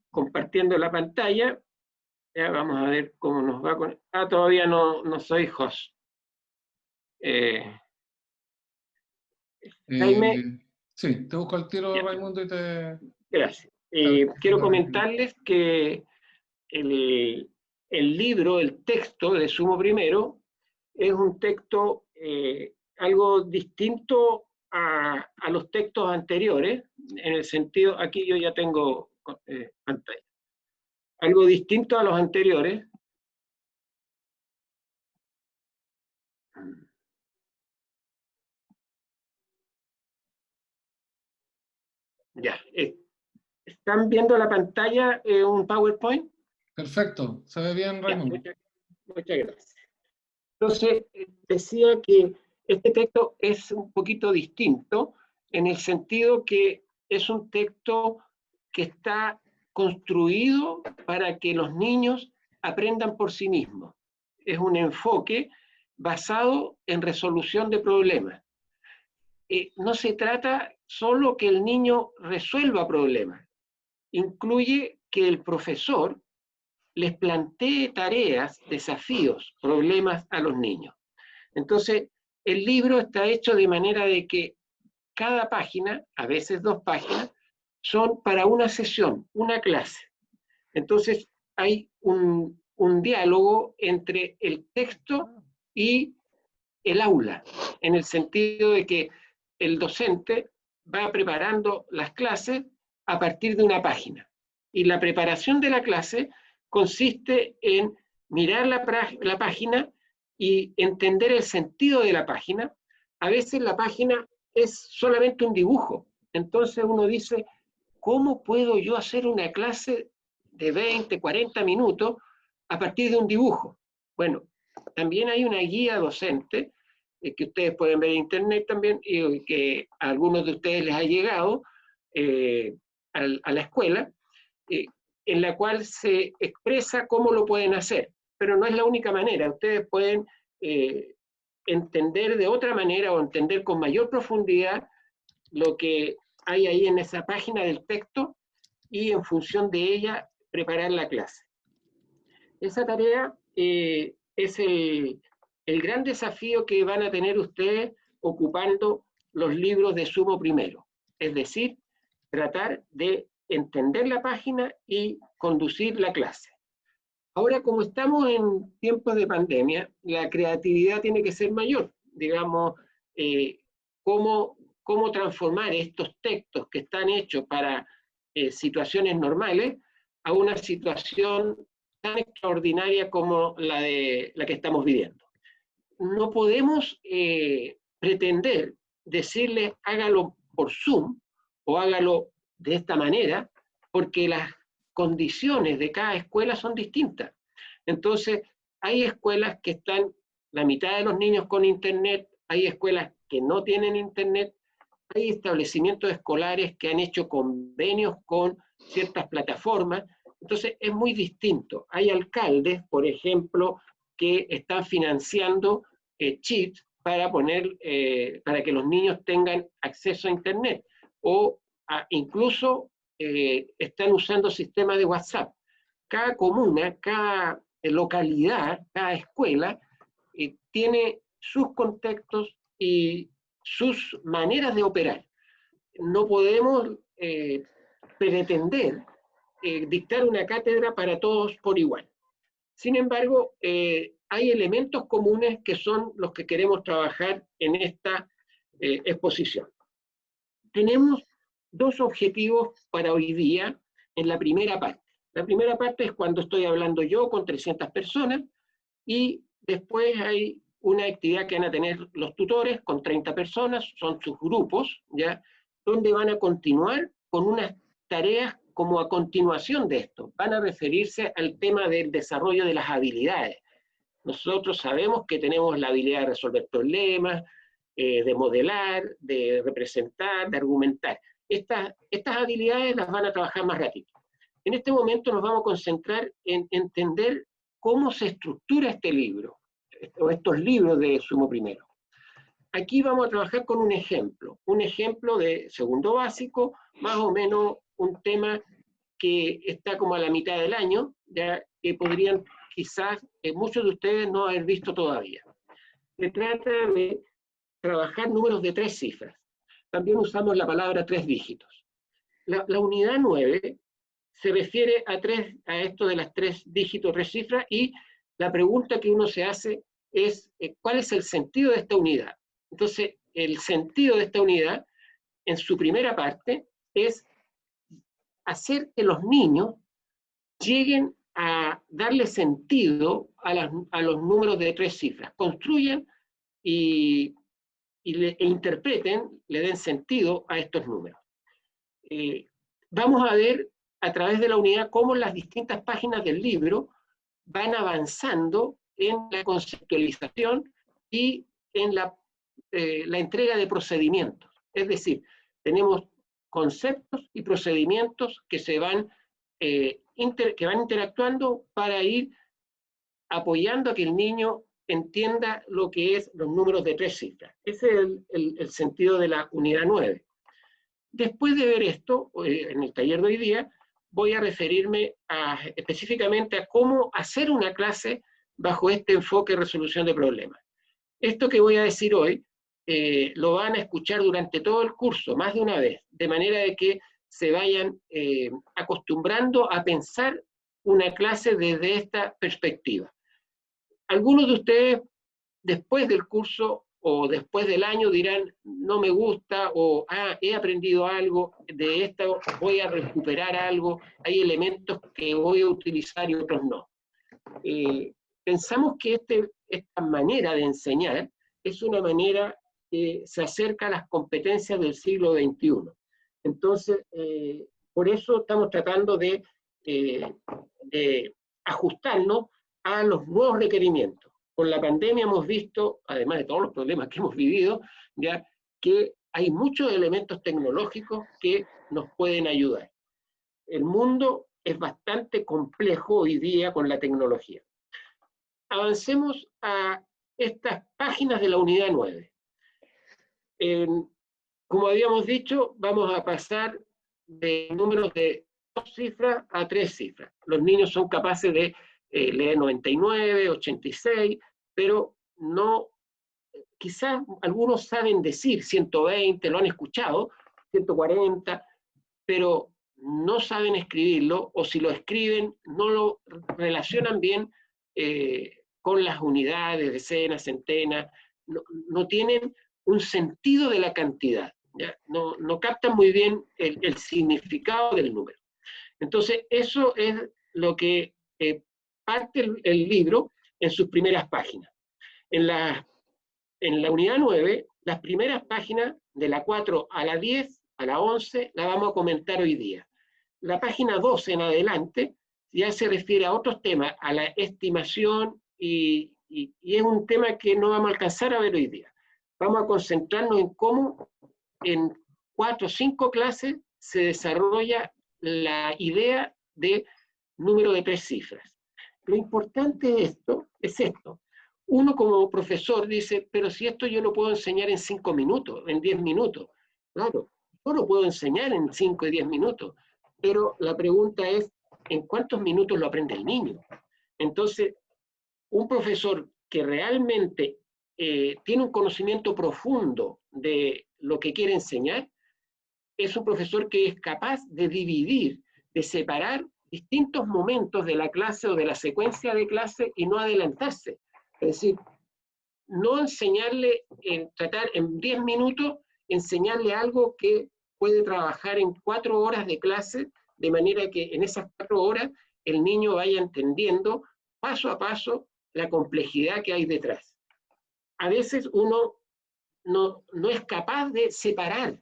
compartiendo la pantalla. Ya vamos a ver cómo nos va con... todavía no soy host. Jaime. Sí, te busco al tiro, Ya. Raimundo, y te... Gracias. Quiero comentarles que el libro, el texto de Sumo Primero, es un texto algo distinto a los textos anteriores, en el sentido, aquí yo ya tengo pantalla, algo distinto a los anteriores. Ya, ¿están viendo la pantalla un PowerPoint? Perfecto, se ve bien, Raimundo. Muchas gracias. Entonces, decía que este texto es un poquito distinto en el sentido que es un texto que está construido para que los niños aprendan por sí mismos. Es un enfoque basado en resolución de problemas. No se trata solo que el niño resuelva problemas, incluye que el profesor les plantee tareas, desafíos, problemas a los niños. Entonces, el libro está hecho de manera de que cada página, a veces 2 páginas, son para una sesión, una clase. Entonces, hay un diálogo entre el texto y el aula, en el sentido de que el docente va preparando las clases a partir de una página. Y la preparación de la clase consiste en mirar la página y entender el sentido de la página. A veces la página es solamente un dibujo. Entonces uno dice, ¿cómo puedo yo hacer una clase de 20, 40 minutos a partir de un dibujo? Bueno, también hay una guía docente que ustedes pueden ver en internet también, y que a algunos de ustedes les ha llegado a la escuela, en la cual se expresa cómo lo pueden hacer, pero no es la única manera. Ustedes pueden entender de otra manera o entender con mayor profundidad lo que hay ahí en esa página del texto y en función de ella preparar la clase. Esa tarea es el gran desafío que van a tener ustedes ocupando los libros de Sumo Primero, es decir, tratar de entender la página y conducir la clase. Ahora, como estamos en tiempos de pandemia, la creatividad tiene que ser mayor. Digamos, cómo transformar estos textos que están hechos para situaciones normales a una situación tan extraordinaria como la que estamos viviendo. No podemos pretender decirle hágalo por Zoom o hágalo de esta manera, porque las condiciones de cada escuela son distintas. Entonces, hay escuelas que están la mitad de los niños con internet, hay escuelas que no tienen internet, hay establecimientos escolares que han hecho convenios con ciertas plataformas. Entonces, es muy distinto. Hay alcaldes, por ejemplo, que están financiando chips para para que los niños tengan acceso a internet, o incluso están usando sistemas de WhatsApp. Cada comuna, cada localidad, cada escuela tiene sus contextos y sus maneras de operar. No podemos pretender dictar una cátedra para todos por igual. Sin embargo, hay elementos comunes que son los que queremos trabajar en esta exposición. Tenemos 2 objetivos para hoy día en la primera parte. La primera parte es cuando estoy hablando yo con 300 personas, y después hay una actividad que van a tener los tutores con 30 personas, son sus grupos, ¿ya? Donde van a continuar con unas tareas como a continuación de esto. Van a referirse al tema del desarrollo de las habilidades. Nosotros sabemos que tenemos la habilidad de resolver problemas, de modelar, de representar, de argumentar. Estas habilidades las van a trabajar más rápido. En este momento nos vamos a concentrar en entender cómo se estructura este libro, o estos libros de Sumo Primero. Aquí vamos a trabajar con un ejemplo de segundo básico, más o menos un tema que está como a la mitad del año, ya que podrían quizás muchos de ustedes no haber visto todavía. Se trata de trabajar números de 3 cifras. También usamos la palabra 3 dígitos. La unidad 9 se refiere a esto de las 3 dígitos, 3 cifras, y la pregunta que uno se hace es ¿cuál es el sentido de esta unidad? Entonces, el sentido de esta unidad, en su primera parte, es hacer que los niños lleguen a darle sentido a los números de 3 cifras, construyan e interpreten, le den sentido a estos números. Vamos a ver a través de la unidad cómo las distintas páginas del libro van avanzando en la conceptualización y en la entrega de procedimientos. Es decir, tenemos conceptos y procedimientos que van interactuando para ir apoyando a que el niño entienda lo que es los números de 3 cifras. Ese es el sentido de la unidad 9. Después de ver esto, en el taller de hoy día, voy a referirme específicamente a cómo hacer una clase bajo este enfoque de resolución de problemas. Esto que voy a decir hoy lo van a escuchar durante todo el curso, más de una vez, de manera de que se vayan acostumbrando a pensar una clase desde esta perspectiva. Algunos de ustedes, después del curso o después del año, dirán, no me gusta, o he aprendido algo, de esto voy a recuperar algo, hay elementos que voy a utilizar y otros no. Pensamos que esta manera de enseñar es una manera que se acerca a las competencias del siglo XXI. Entonces, por eso estamos tratando de ajustarnos a los nuevos requerimientos. Con la pandemia hemos visto, además de todos los problemas que hemos vivido, ya que hay muchos elementos tecnológicos que nos pueden ayudar. El mundo es bastante complejo hoy día con la tecnología. Avancemos a estas páginas de la unidad 9. Como habíamos dicho, vamos a pasar de números de 2 cifras a 3 cifras. Los niños son capaces de leer 99, 86, pero no, quizás algunos saben decir 120, lo han escuchado, 140, pero no saben escribirlo, o si lo escriben, no lo relacionan bien con las unidades, decenas, centenas, no tienen un sentido de la cantidad, ¿ya? No captan muy bien el significado del número. Entonces, eso es lo que parte el libro en sus primeras páginas. En la unidad 9, las primeras páginas, de la 4 a la 10, a la 11, la vamos a comentar hoy día. La página 12 en adelante ya se refiere a otros temas, a la estimación, y es un tema que no vamos a alcanzar a ver hoy día. Vamos a concentrarnos en cómo en 4 o 5 clases se desarrolla la idea de número de 3 cifras. Lo importante de esto es esto. Uno como profesor dice, pero si esto yo lo puedo enseñar en 5 minutos, en 10 minutos. Claro, yo lo puedo enseñar en 5 y 10 minutos, pero la pregunta es, ¿en cuántos minutos lo aprende el niño? Entonces, un profesor que realmente tiene un conocimiento profundo de lo que quiere enseñar, es un profesor que es capaz de dividir, de separar distintos momentos de la clase o de la secuencia de clase y no adelantarse. Es decir, no enseñarle, tratar en 10 minutos, enseñarle algo que puede trabajar en 4 horas de clase, de manera que en esas 4 horas el niño vaya entendiendo paso a paso la complejidad que hay detrás. A veces uno no es capaz de separar,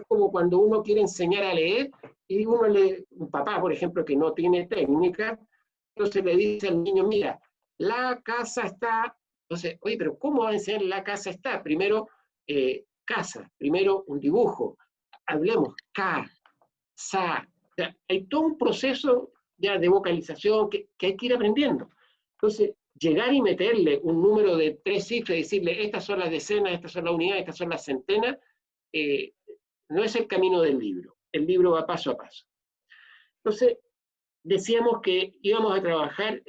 como cuando uno quiere enseñar a leer y un papá, por ejemplo, que no tiene técnica, entonces le dice al niño, mira, la casa está, entonces, oye, pero ¿cómo va a enseñar la casa está? Primero, casa, primero un dibujo, hablemos, ka, sa, o sea, hay todo un proceso ya de vocalización que hay que ir aprendiendo. Entonces, llegar y meterle un número de 3 cifras y decirle, estas son las decenas, estas son las unidades, estas son las centenas, no es el camino del libro. El libro va paso a paso. Entonces, decíamos que íbamos a trabajar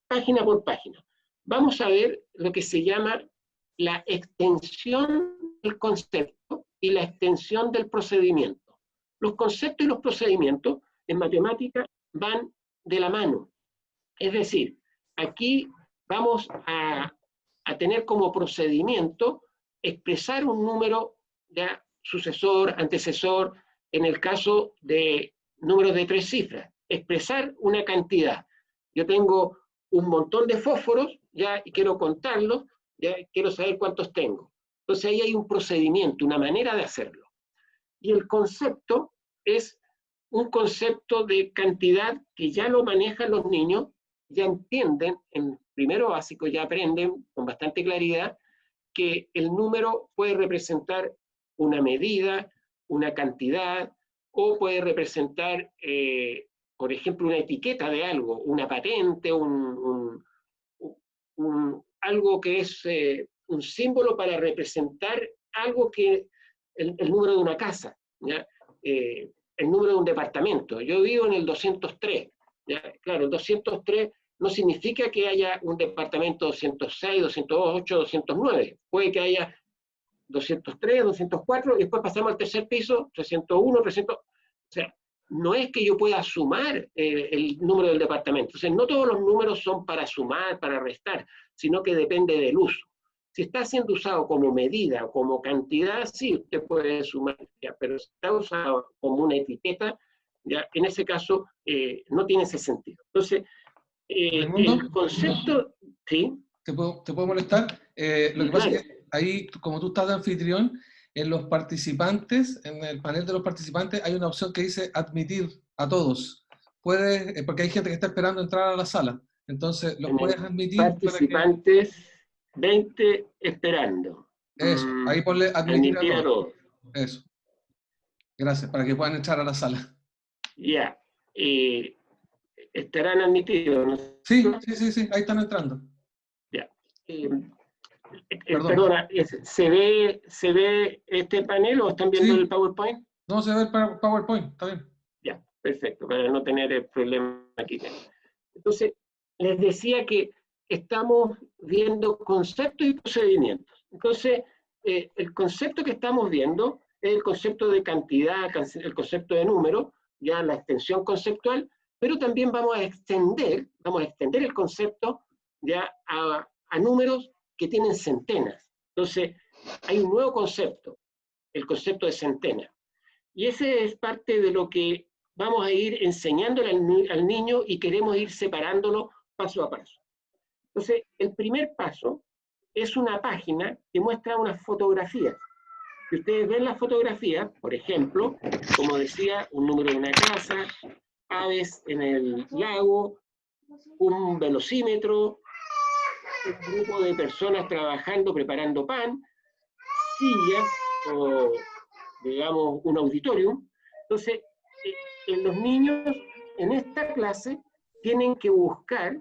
página por página. Vamos a ver lo que se llama la extensión del concepto y la extensión del procedimiento. Los conceptos y los procedimientos en matemática van de la mano. Es decir, aquí vamos a tener como procedimiento expresar un número de sucesor, antecesor, en el caso de números de 3 cifras, expresar una cantidad. Yo tengo un montón de fósforos, ya, y quiero contarlos, ya, quiero saber cuántos tengo. Entonces ahí hay un procedimiento, una manera de hacerlo. Y el concepto es un concepto de cantidad que ya lo manejan los niños, ya entienden, en primero básico ya aprenden con bastante claridad que el número puede representar una medida, una cantidad, o puede representar, por ejemplo, una etiqueta de algo, una patente, algo que es un símbolo para representar algo que el número de una casa, ¿ya? El número de un departamento. Yo vivo en el 203. ¿Ya? Claro, el 203 no significa que haya un departamento 206, 208, 209. Puede que haya 203, 204, y después pasamos al tercer piso, 301, 300. O sea, no es que yo pueda sumar el número del departamento. O sea, no todos los números son para sumar, para restar, sino que depende del uso. Si está siendo usado como medida o como cantidad, sí, usted puede sumar, ya, pero si está usado como una etiqueta, ya, en ese caso no tiene ese sentido. Entonces, el concepto, ¿sí? ¿Te puedo molestar? Lo que pasa es que ahí, como tú estás de anfitrión, en los participantes, en el panel de los participantes, hay una opción que dice admitir a todos. Puedes, porque hay gente que está esperando entrar a la sala. Entonces, los puedes admitir. Participantes, 20 esperando. Eso, ahí ponle admitir a todos. Eso. Eso. Gracias, para que puedan entrar a la sala. Ya. ¿Estarán admitidos? ¿No? Sí, ahí están entrando. Ya. Perdona, ¿se ve este panel o están viendo el PowerPoint? No, se ve el PowerPoint, está bien. Ya, perfecto, para no tener el problema aquí. Entonces, les decía que estamos viendo conceptos y procedimientos. Entonces, el concepto que estamos viendo es el concepto de cantidad, el concepto de número, ya la extensión conceptual, pero también vamos a extender el concepto ya a números que tienen centenas. Entonces, hay un nuevo concepto, el concepto de centena. Y ese es parte de lo que vamos a ir enseñándole al niño y queremos ir separándolo paso a paso. Entonces, el primer paso es una página que muestra unas fotografías. Si ustedes ven las fotografías, por ejemplo, como decía, un número de una casa, aves en el lago, un velocímetro, un grupo de personas trabajando, preparando pan, sillas o, digamos, un auditorium. Entonces, los niños en esta clase tienen que buscar,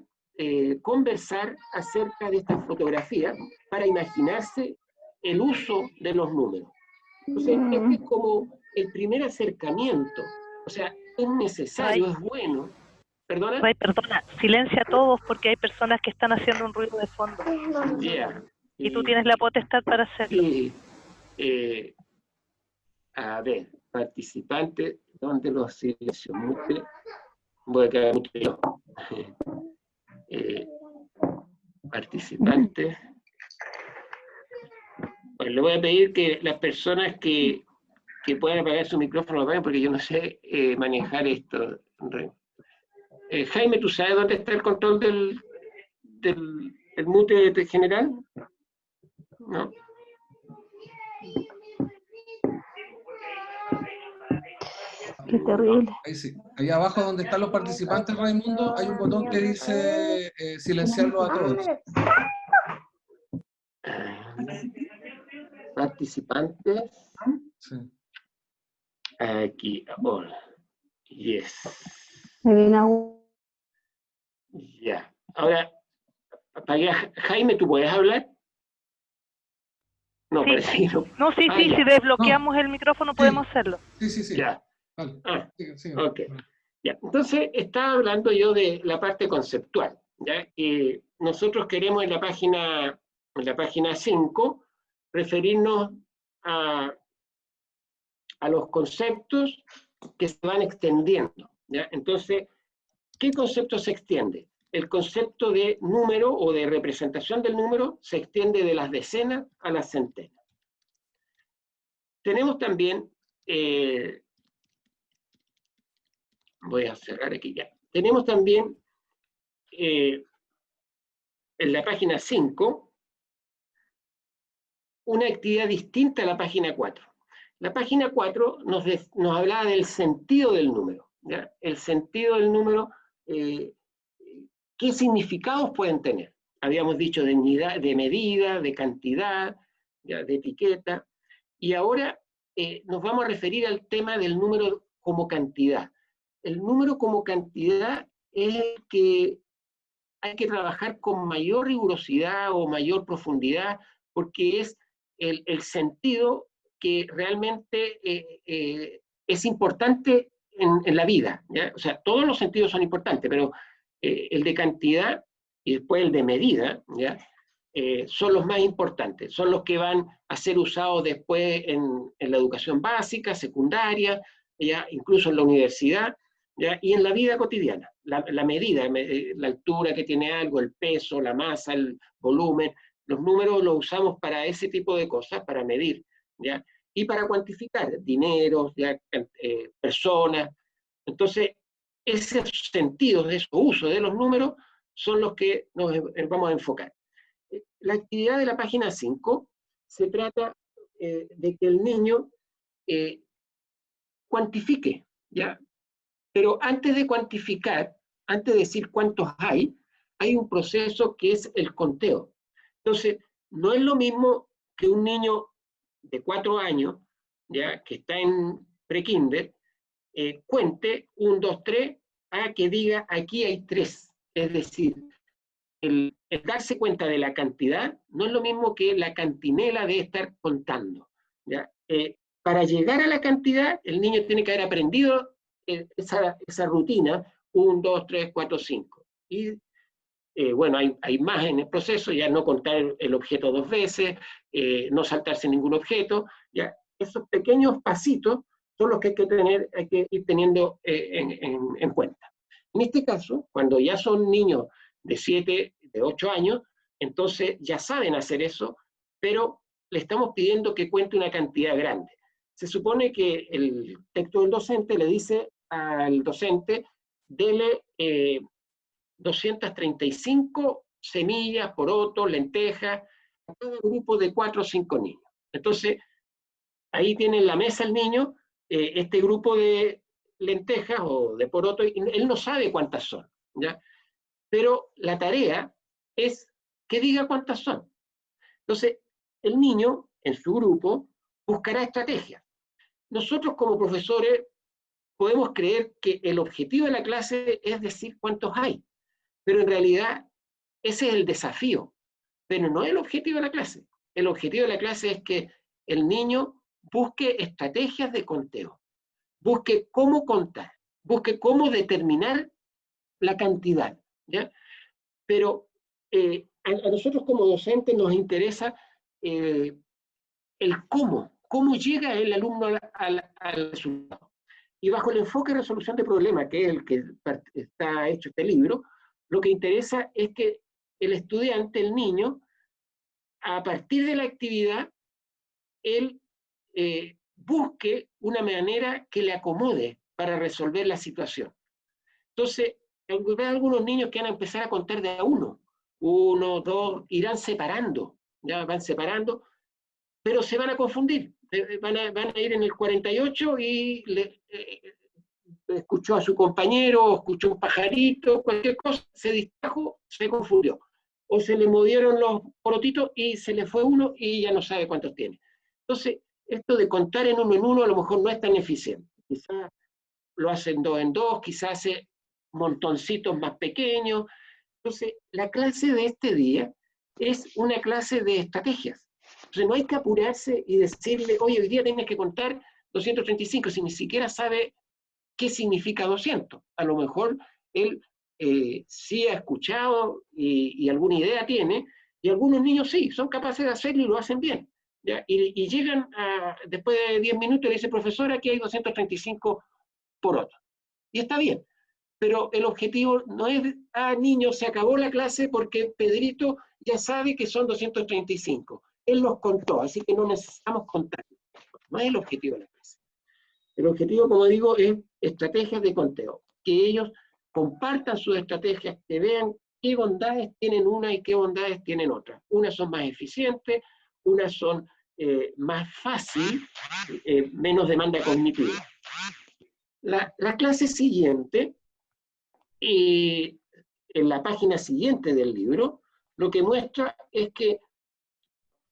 conversar acerca de estas fotografías para imaginarse el uso de los números. Entonces, este es como el primer acercamiento. O sea, es necesario, es bueno. ¿Perdona? Ray, perdona, silencia a todos porque hay personas que están haciendo un ruido de fondo. Yeah. Y tú tienes la potestad para hacerlo. Sí. A ver, participantes, ¿dónde los silencio? Voy a quedar mucho yo. Participantes. Pues le voy a pedir que las personas que puedan apagar su micrófono lo apaguen porque yo no sé manejar esto. Jaime, ¿tú sabes dónde está el control del mute general? ¿No? Qué terrible. Ahí sí. Ahí abajo donde están los participantes, Raimundo, hay un botón que dice silenciarlo a todos. Participantes. Sí. Aquí, ahora. Yes. Ya. Ahora, Jaime, ¿tú puedes hablar? No, sí, parece sí. que no. No, sí, si desbloqueamos el micrófono podemos hacerlo. Sí. Ya. Vale. Ah, sí. ok. Ya, entonces, estaba hablando yo de la parte conceptual, ¿ya? Que nosotros queremos en la página 5 referirnos a, a los conceptos que se van extendiendo, ¿ya? Entonces, ¿qué concepto se extiende? El concepto de número o de representación del número se extiende de las decenas a las centenas. Tenemos también, voy a cerrar aquí ya, tenemos también en la página 5 una actividad distinta a la página 4. La página 4 nos hablaba del sentido del número, ¿ya? El sentido del número, ¿qué significados pueden tener? Habíamos dicho de unidad, de medida, de cantidad, ¿ya? De etiqueta, y ahora nos vamos a referir al tema del número como cantidad. El número como cantidad es el que hay que trabajar con mayor rigurosidad o mayor profundidad, porque es el sentido que realmente es importante en la vida, ¿ya? O sea, todos los sentidos son importantes, pero el de cantidad y después el de medida, ¿ya? Son los más importantes, son los que van a ser usados después en la educación básica, secundaria, ¿ya? Incluso en la universidad, ¿ya? Y en la vida cotidiana, la medida, la altura que tiene algo, el peso, la masa, el volumen, los números los usamos para ese tipo de cosas, para medir, ¿ya? Y para cuantificar dinero, ¿ya? Personas. Entonces, esos sentidos, esos usos de los números son los que nos vamos a enfocar. La actividad de la página 5 se trata de que el niño cuantifique, ¿ya? Pero antes de cuantificar, antes de decir cuántos hay un proceso que es el conteo. Entonces, no es lo mismo que un niño de 4 años, ¿ya? Que está en pre-kinder, cuente 1, 2, 3, a que diga aquí hay 3. Es decir, el darse cuenta de la cantidad no es lo mismo que la cantinela de estar contando, ¿ya? Para llegar a la cantidad, el niño tiene que haber aprendido esa rutina, 1, 2, 3, 4, 5. Y bueno, hay más en el proceso, ya no contar el objeto 2 veces, no saltarse ningún objeto, ya. Esos pequeños pasitos son los que hay que ir teniendo en cuenta. En este caso, cuando ya son niños de 7, de 8 años, entonces ya saben hacer eso, pero le estamos pidiendo que cuente una cantidad grande. Se supone que el texto del docente le dice al docente, dele 235 semillas, porotos, lentejas, a cada grupo de 4 o 5 niños. Entonces, ahí tiene en la mesa el niño este grupo de lentejas o de porotos, y él no sabe cuántas son, ¿ya? Pero la tarea es que diga cuántas son. Entonces, el niño, en su grupo, buscará estrategias. Nosotros como profesores podemos creer que el objetivo de la clase es decir cuántos hay, pero en realidad ese es el desafío, pero no es el objetivo de la clase. El objetivo de la clase es que el niño busque estrategias de conteo, busque cómo contar, busque cómo determinar la cantidad, ¿ya? Pero a nosotros como docentes nos interesa el cómo llega el alumno al resultado. Y bajo el enfoque de resolución de problemas, que es el que está hecho este libro, lo que interesa es que el estudiante, el niño, a partir de la actividad, él busque una manera que le acomode para resolver la situación. Entonces, hay algunos niños que van a empezar a contar de a 1, 1, 2, irán separando, ya van separando, pero se van a confundir. Van a ir en el 48 y escuchó a su compañero, escuchó un pajarito, cualquier cosa, se distrajo, se confundió. O se le movieron los porotitos y se le fue uno y ya no sabe cuántos tiene. Entonces, esto de contar en uno a lo mejor no es tan eficiente. Quizás lo hacen 2 en 2, quizás hace montoncitos más pequeños. Entonces, la clase de este día es una clase de estrategias. Entonces, no hay que apurarse y decirle, oye, hoy día tienes que contar 235, si ni siquiera sabe qué significa 200. A lo mejor él sí ha escuchado y alguna idea tiene, y algunos niños sí, son capaces de hacerlo y lo hacen bien. ¿Ya? Y llegan después de 10 minutos y le dice, profesor, aquí hay 235 porotos. Y está bien, pero el objetivo no es, niños, se acabó la clase porque Pedrito ya sabe que son 235. Él los contó, así que no necesitamos contar. No es el objetivo de la clase. El objetivo, como digo, es estrategias de conteo. Que ellos compartan sus estrategias, que vean qué bondades tienen una y qué bondades tienen otra. Unas son más eficientes, unas son más fácil, menos demanda cognitiva. La clase siguiente, en la página siguiente del libro, lo que muestra es que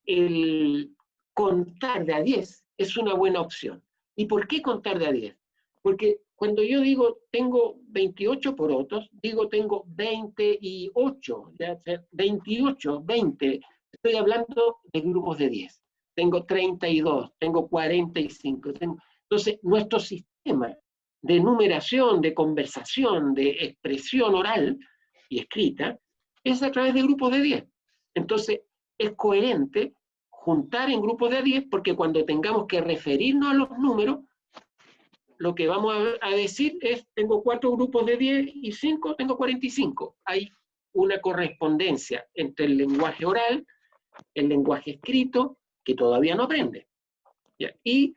el contar de a 10 es una buena opción. ¿Y por qué contar de a 10? Porque cuando yo digo tengo 28 porotos, digo tengo 28, ¿ya? 28, 20, estoy hablando de grupos de 10. Tengo 32, tengo 45. Entonces, nuestro sistema de numeración, de conversación, de expresión oral y escrita, es a través de grupos de 10. Entonces, es coherente juntar en grupos de 10, porque cuando tengamos que referirnos a los números, lo que vamos a decir es, tengo 4 grupos de 10 y 5, tengo 45. Hay una correspondencia entre el lenguaje oral, el lenguaje escrito, que todavía no aprende, ¿ya? Y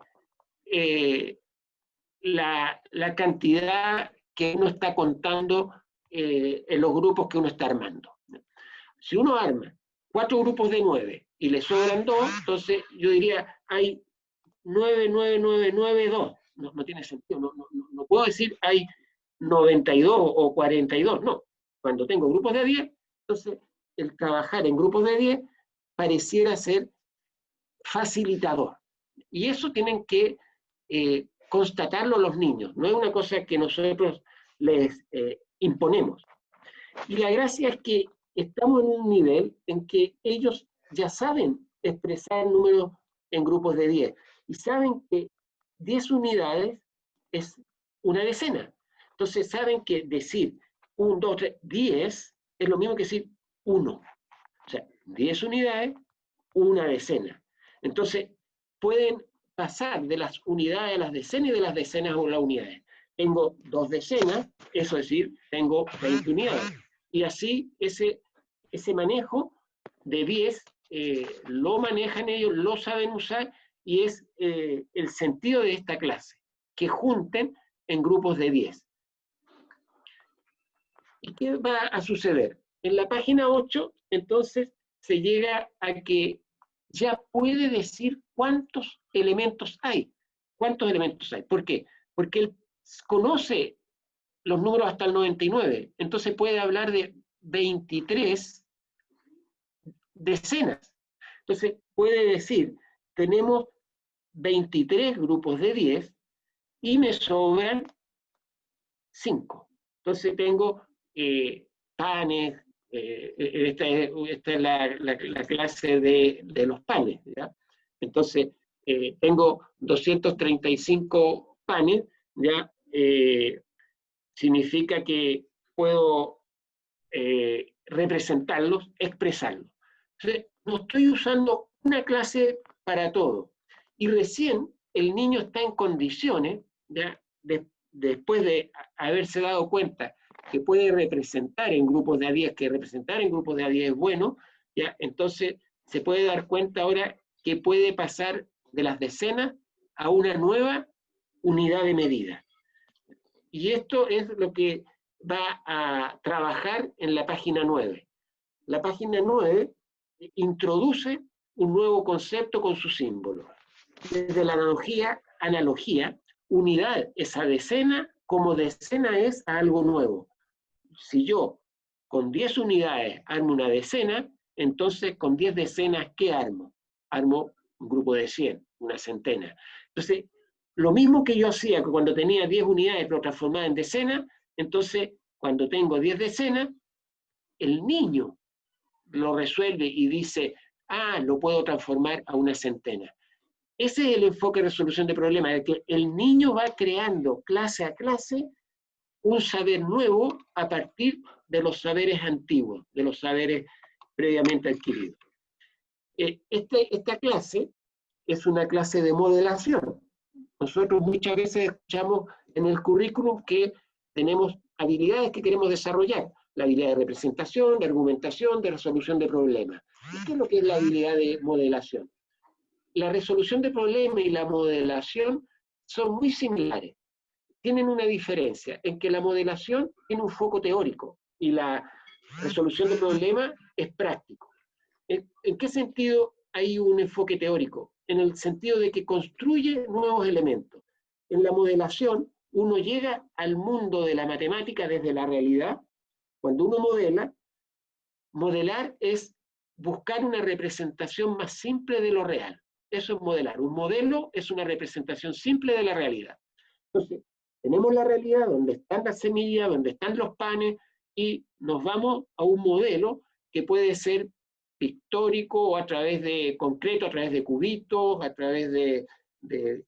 la cantidad que uno está contando en los grupos que uno está armando. Si uno arma 4 grupos de 9 y le sobran 2, entonces yo diría, hay 9, 9, 9, 9, 2. No tiene sentido, no puedo decir hay 92 o 42, no. Cuando tengo grupos de 10, entonces el trabajar en grupos de 10 pareciera ser facilitador. Y eso tienen que constatarlo los niños, no es una cosa que nosotros les imponemos. Y la gracia es que estamos en un nivel en que ellos ya saben expresar números en grupos de 10 y saben que 10 unidades es una decena. Entonces saben que decir 1, 2, 3, 10 es lo mismo que decir 1. O sea, 10 unidades, una decena. Entonces pueden pasar de las unidades a las decenas y de las decenas a las unidades. Tengo 2 decenas, eso es decir, tengo 20 unidades. Y así ese manejo de 10 lo manejan ellos, lo saben usar, y es el sentido de esta clase, que junten en grupos de 10. ¿Y qué va a suceder? En la página 8, entonces, se llega a que ya puede decir cuántos elementos hay. ¿Cuántos elementos hay? ¿Por qué? Porque él conoce los números hasta el 99, entonces puede hablar de 23 decenas. Entonces puede decir, tenemos 23 grupos de 10 y me sobran 5. Entonces tengo panes, esta es la clase de los panes, ¿ya? Entonces tengo 235 panes, ¿ya? Significa que puedo representarlos, expresarlos. Entonces, no estoy usando una clase para todo. Y recién el niño está en condiciones, ¿ya? Después de haberse dado cuenta que puede representar en grupos de a 10, que representar en grupos de a 10 es bueno, ¿ya? Entonces se puede dar cuenta ahora que puede pasar de las decenas a una nueva unidad de medida. Y esto es lo que va a trabajar en la página 9. La página 9 introduce un nuevo concepto con su símbolo. Desde la analogía, unidad es a decena, como decena es a algo nuevo. Si yo con 10 unidades armo una decena, entonces con 10 decenas, ¿qué armo? Armo un grupo de 100, una centena. Entonces, lo mismo que yo hacía cuando tenía 10 unidades pero transformada en decenas, entonces cuando tengo 10 decenas, el niño lo resuelve y dice, lo puedo transformar a una centena. Ese es el enfoque de resolución de problemas, de que el niño va creando clase a clase un saber nuevo a partir de los saberes antiguos, de los saberes previamente adquiridos. Esta clase es una clase de modelación. Nosotros muchas veces escuchamos en el currículum que tenemos habilidades que queremos desarrollar, la habilidad de representación, de argumentación, de resolución de problemas. ¿Y qué es lo que es la habilidad de modelación? La resolución de problemas y la modelación son muy similares. Tienen una diferencia en que la modelación tiene un foco teórico y la resolución de problemas es práctico. ¿En qué sentido hay un enfoque teórico? En el sentido de que construye nuevos elementos. En la modelación, uno llega al mundo de la matemática desde la realidad. Cuando uno modela, modelar es buscar una representación más simple de lo real. Eso es modelar. Un modelo es una representación simple de la realidad. Entonces, tenemos la realidad donde están las semillas, donde están los panes, y nos vamos a un modelo que puede ser pictórico o a través de concreto, a través de cubitos, a través de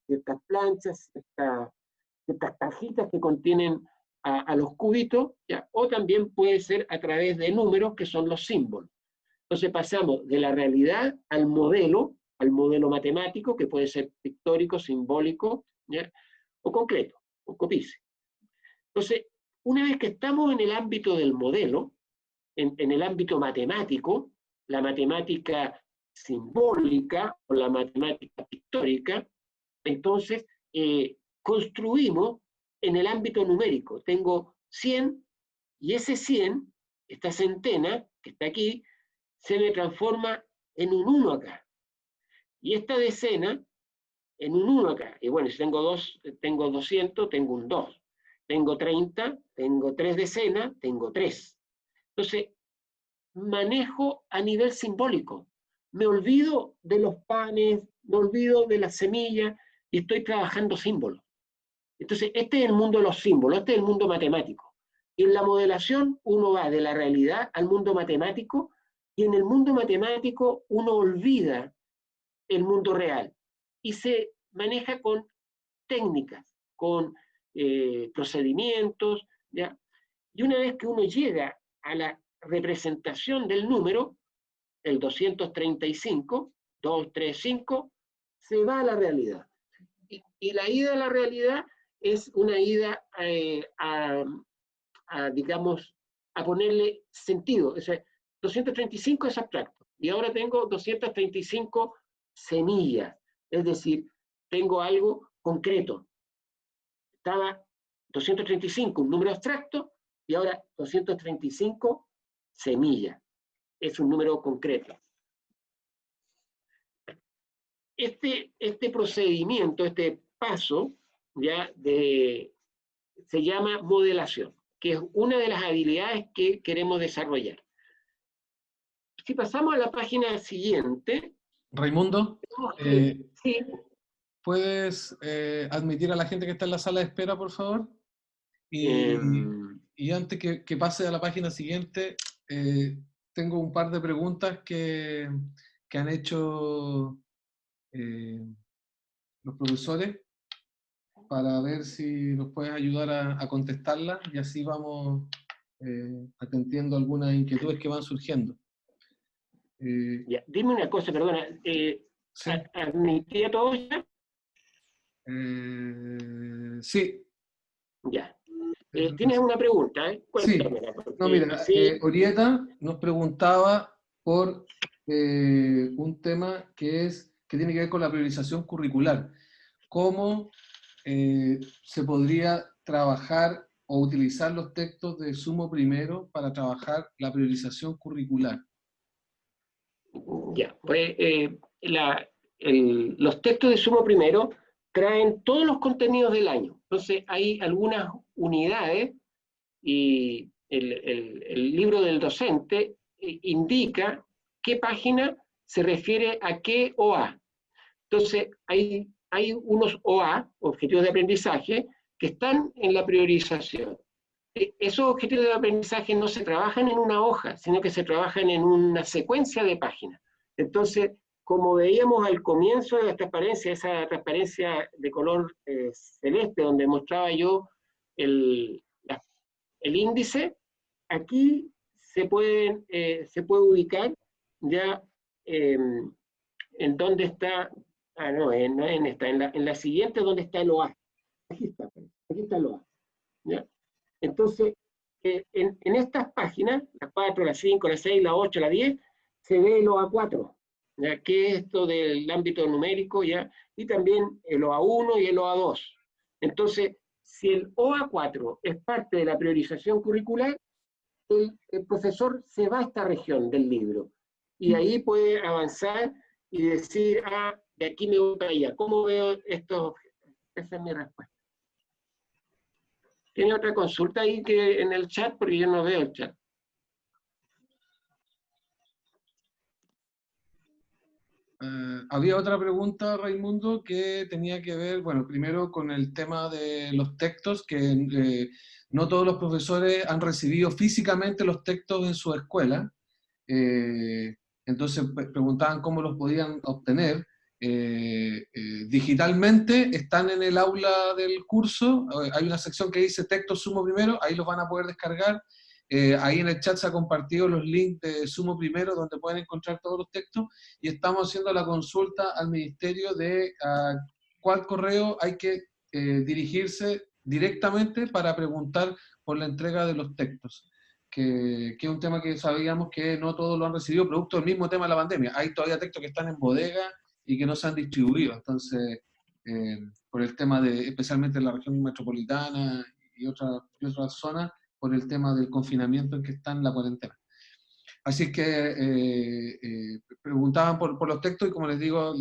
ciertas planchas, estas cajitas que contienen a los cubitos, ¿ya? O también puede ser a través de números que son los símbolos. Entonces pasamos de la realidad al modelo matemático, que puede ser pictórico, simbólico, ¿ya? O concreto, o copice. Entonces, una vez que estamos en el ámbito del modelo, en el ámbito matemático, la matemática simbólica o la matemática pictórica, entonces construimos en el ámbito numérico. Tengo 100 y ese 100, esta centena que está aquí, se me transforma en un 1 acá. Y esta decena en un 1 acá. Y bueno, si tengo 200, tengo un 2. Tengo 30, tengo 3 decenas, tengo 3. Entonces, manejo a nivel simbólico. Me olvido de los panes, me olvido de las semillas y estoy trabajando símbolos. Entonces, este es el mundo de los símbolos, este es el mundo matemático. Y en la modelación uno va de la realidad al mundo matemático, y en el mundo matemático uno olvida el mundo real y se maneja con técnicas, con procedimientos, ¿ya? Y una vez que uno llega a la representación del número, el 235, 235, se va a la realidad. Y la ida a la realidad es una ida digamos, a ponerle sentido. O sea, 235 es abstracto, y ahora tengo 235 semillas, es decir, tengo algo concreto. Estaba 235, un número abstracto, y ahora 235 semillas. Es un número concreto. Este procedimiento, este paso, ya se llama modelación, que es una de las habilidades que queremos desarrollar. Si pasamos a la página siguiente. Raimundo, sí. ¿puedes admitir a la gente que está en la sala de espera, por favor? Y antes que pase a la página siguiente, tengo un par de preguntas que han hecho los profesores para ver si nos puedes ayudar a contestarlas, y así vamos atendiendo algunas inquietudes que van surgiendo. Ya, dime una cosa, perdona. ¿Sí? ¿Admití a todos ya? Sí. Ya. ¿Tienes una pregunta? Cuéntamela. Sí. No, mira, Orieta nos preguntaba por un tema que tiene que ver con la priorización curricular. ¿Cómo se podría trabajar o utilizar los textos de Sumo Primero para trabajar la priorización curricular? Ya, pues los textos de Sumo Primero traen todos los contenidos del año. Entonces hay algunas unidades y el libro del docente indica qué página se refiere a qué OA. Entonces hay unos OA, objetivos de aprendizaje, que están en la priorización. Esos objetivos de aprendizaje no se trabajan en una hoja, sino que se trabajan en una secuencia de páginas. Entonces, como veíamos al comienzo de la transparencia, esa transparencia de color celeste, donde mostraba yo el índice, aquí se puede ubicar ya en dónde está, no en esta, en la siguiente donde está el OA. Aquí está el OA. ¿Ya? Entonces, en estas páginas, la 4, la 5, la 6, la 8, la 10, se ve el OA4, ¿ya? Que es esto del ámbito numérico, ¿ya? Y también el OA1 y el OA2. Entonces, si el OA4 es parte de la priorización curricular, el profesor se va a esta región del libro y ahí puede avanzar y decir, de aquí me voy para allá. ¿Cómo veo esto? Esa es mi respuesta. ¿Tiene otra consulta ahí que en el chat? Porque yo no veo el chat. Había otra pregunta, Raimundo, que tenía que ver, bueno, primero con el tema de los textos, que no todos los profesores han recibido físicamente los textos en su escuela. Entonces preguntaban cómo los podían obtener. Digitalmente están en el aula del curso, hay una sección que dice textos Sumo Primero, ahí los van a poder descargar. Ahí en el chat se han compartido los links de Sumo Primero donde pueden encontrar todos los textos y estamos haciendo la consulta al ministerio de cuál correo hay que dirigirse directamente para preguntar por la entrega de los textos. Que es un tema que sabíamos que no todos lo han recibido, producto del mismo tema de la pandemia. Hay todavía textos que están en bodega y que no se han distribuido. Entonces, por el tema de, especialmente en la región metropolitana y otras zonas, por el tema del confinamiento en que está en la cuarentena. Así que preguntaban por los textos y como les digo,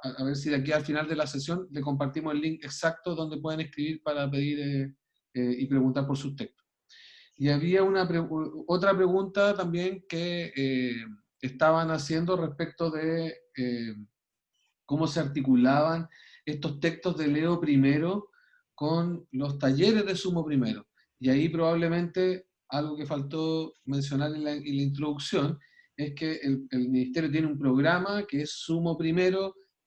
a ver si de aquí al final de la sesión le compartimos el link exacto donde pueden escribir para pedir y preguntar por sus textos. Y había otra pregunta también que estaban haciendo respecto de cómo se articulaban estos textos de Leo I con los talleres de Sumo I. Y ahí probablemente algo que faltó mencionar en la introducción es que el Ministerio tiene un programa que es Sumo I,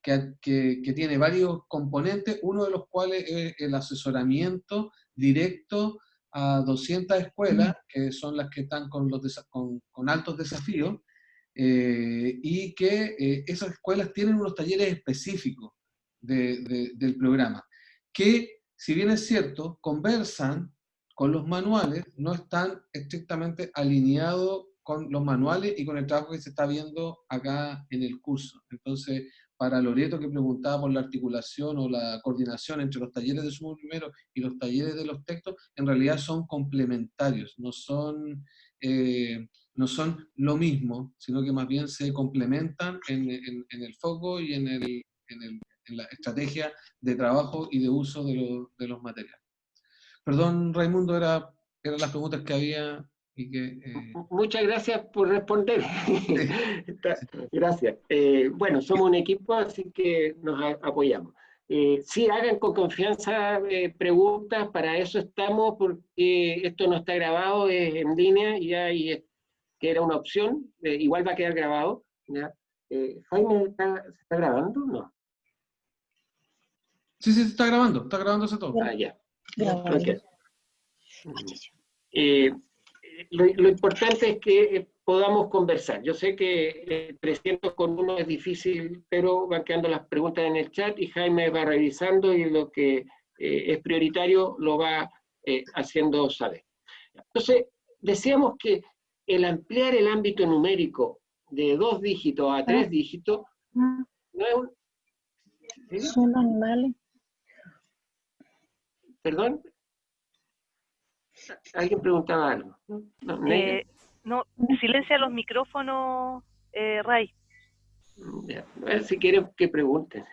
que tiene varios componentes, uno de los cuales es el asesoramiento directo a 200 escuelas, que son las que están con altos desafíos, y que esas escuelas tienen unos talleres específicos del programa, que si bien es cierto, conversan con los manuales, no están estrictamente alineados con los manuales y con el trabajo que se está viendo acá en el curso. Entonces, para Loreto, que preguntaba por la articulación o la coordinación entre los talleres de Sumo Primero y los talleres de los textos, en realidad son complementarios, no son lo mismo, sino que más bien se complementan en el foco y en la estrategia de trabajo y de uso de los materiales. Perdón, Raimundo, eran las preguntas que había y que... Muchas gracias por responder. Gracias. Bueno, somos un equipo, así que nos apoyamos. Sí, hagan con confianza preguntas, para eso estamos, porque esto no está grabado, es en línea, y que era una opción, igual va a quedar grabado. ¿Ya? Jaime, ¿se está grabando? No. Sí, se está grabándose todo. Ya. Okay. Lo importante es que podamos conversar. Yo sé que 300 con 1 es difícil, pero van quedando las preguntas en el chat y Jaime va revisando y lo que es prioritario lo va haciendo saber. Entonces, decíamos que el ampliar el ámbito numérico de 2 dígitos a 3 dígitos no es un... ¿Sí? Son animales. ¿Perdón? ¿Alguien preguntaba algo? No, silencia los micrófonos, Ray. Ya. A ver, si quieren que pregunten.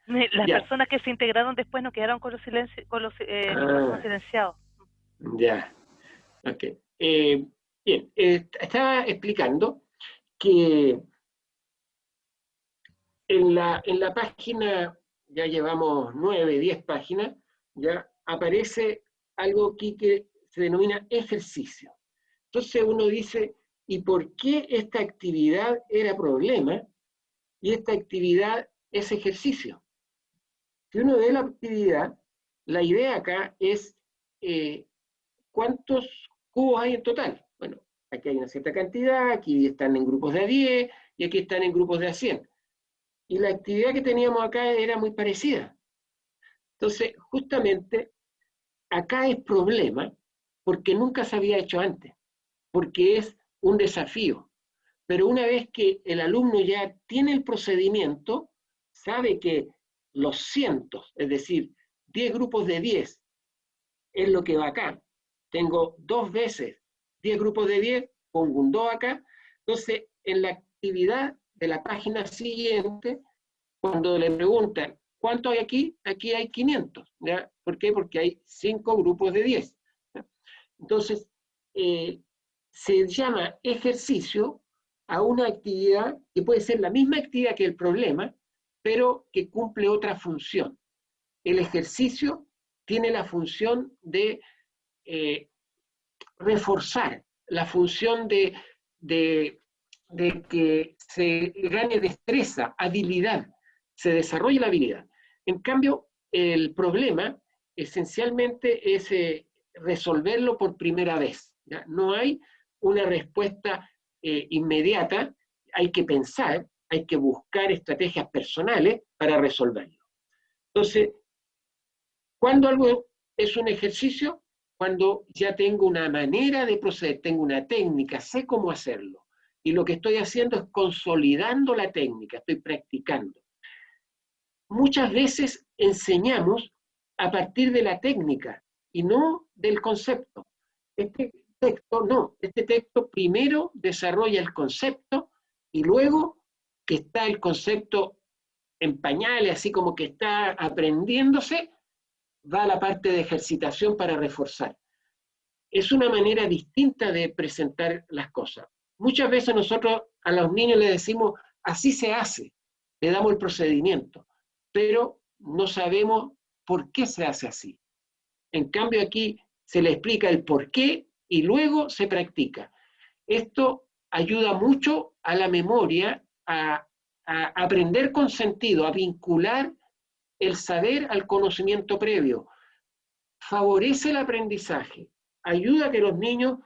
Las Ya. personas que se integraron después no quedaron con los micrófonos silenciados. Ya. Ok. Bien, estaba explicando que en la página, ya llevamos 9, 10 páginas, ya aparece algo aquí que se denomina ejercicio. Entonces uno dice, ¿y por qué esta actividad era problema? y esta actividad es ejercicio. Si uno ve la actividad, la idea acá es ¿cuántos cubos hay en total? Bueno, aquí hay una cierta cantidad, aquí están en grupos de a 10 y aquí están en grupos de a 100. Y la actividad que teníamos acá era muy parecida. Entonces, justamente, acá es problema porque nunca se había hecho antes, porque es un desafío. Pero una vez que el alumno ya tiene el procedimiento, sabe que los cientos, es decir, 10 grupos de 10, es lo que va acá. Tengo 2 veces 10 grupos de 10, pongo un 2 acá. Entonces, en la actividad de la página siguiente, cuando le preguntan, ¿cuánto hay aquí? Aquí hay 500. ¿Ya? ¿Por qué? Porque hay 5 grupos de 10. ¿Ya? Entonces, se llama ejercicio a una actividad que puede ser la misma actividad que el problema, pero que cumple otra función. El ejercicio tiene la función de reforzar, la función de que se gane destreza, habilidad, se desarrolle la habilidad. En cambio, el problema esencialmente es resolverlo por primera vez. ¿Ya? No hay una respuesta inmediata, hay que pensar, hay que buscar estrategias personales para resolverlo. Entonces, ¿cuándo algo es un ejercicio? Cuando ya tengo una manera de proceder, tengo una técnica, sé cómo hacerlo. Y lo que estoy haciendo es consolidando la técnica, estoy practicando. Muchas veces enseñamos a partir de la técnica y no del concepto. Este texto primero desarrolla el concepto y luego que está el concepto en pañales, así como que está aprendiéndose, va a la parte de ejercitación para reforzar. Es una manera distinta de presentar las cosas. Muchas veces nosotros a los niños les decimos, así se hace, le damos el procedimiento, pero no sabemos por qué se hace así. En cambio aquí se le explica el por qué y luego se practica. Esto ayuda mucho a la memoria, a aprender con sentido, a vincular el saber al conocimiento previo. Favorece el aprendizaje, ayuda a que los niños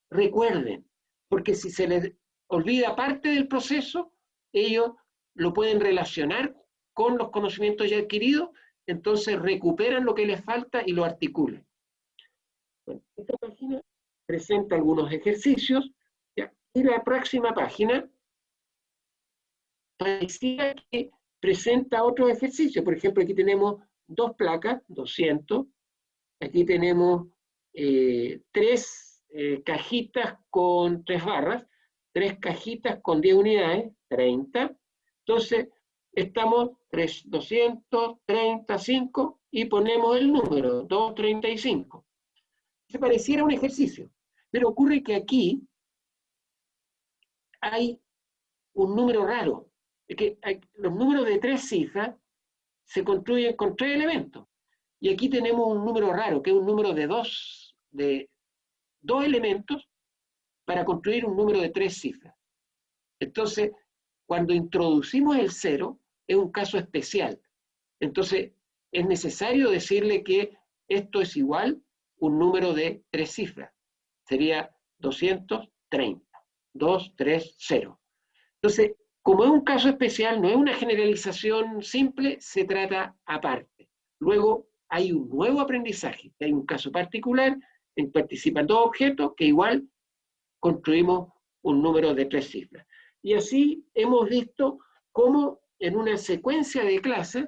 recuerden, porque si se les olvida parte del proceso, ellos lo pueden relacionar con los conocimientos ya adquiridos, entonces recuperan lo que les falta y lo articulan. Bueno, esta página presenta algunos ejercicios, ¿ya? Y la próxima página parecía que presenta otros ejercicios. Por ejemplo, aquí tenemos 2 placas, 200. Aquí tenemos 3 cajitas con 3 barras, 3 cajitas con 10 unidades, 30. Entonces, estamos 235 y ponemos el número, 235. Se pareciera un ejercicio, pero ocurre que aquí hay un número raro. Es que los números de 3 cifras se construyen con 3 elementos. Y aquí tenemos un número raro, que es un número de dos elementos para construir un número de 3 cifras. Entonces, cuando introducimos el 0, es un caso especial. Entonces, es necesario decirle que esto es igual un número de 3 cifras. Sería 230. 230. Entonces, como es un caso especial, no es una generalización simple, se trata aparte. Luego, hay un nuevo aprendizaje, hay un caso particular, en participan 2 objetos que igual construimos un número de 3 cifras. Y así hemos visto cómo en una secuencia de clases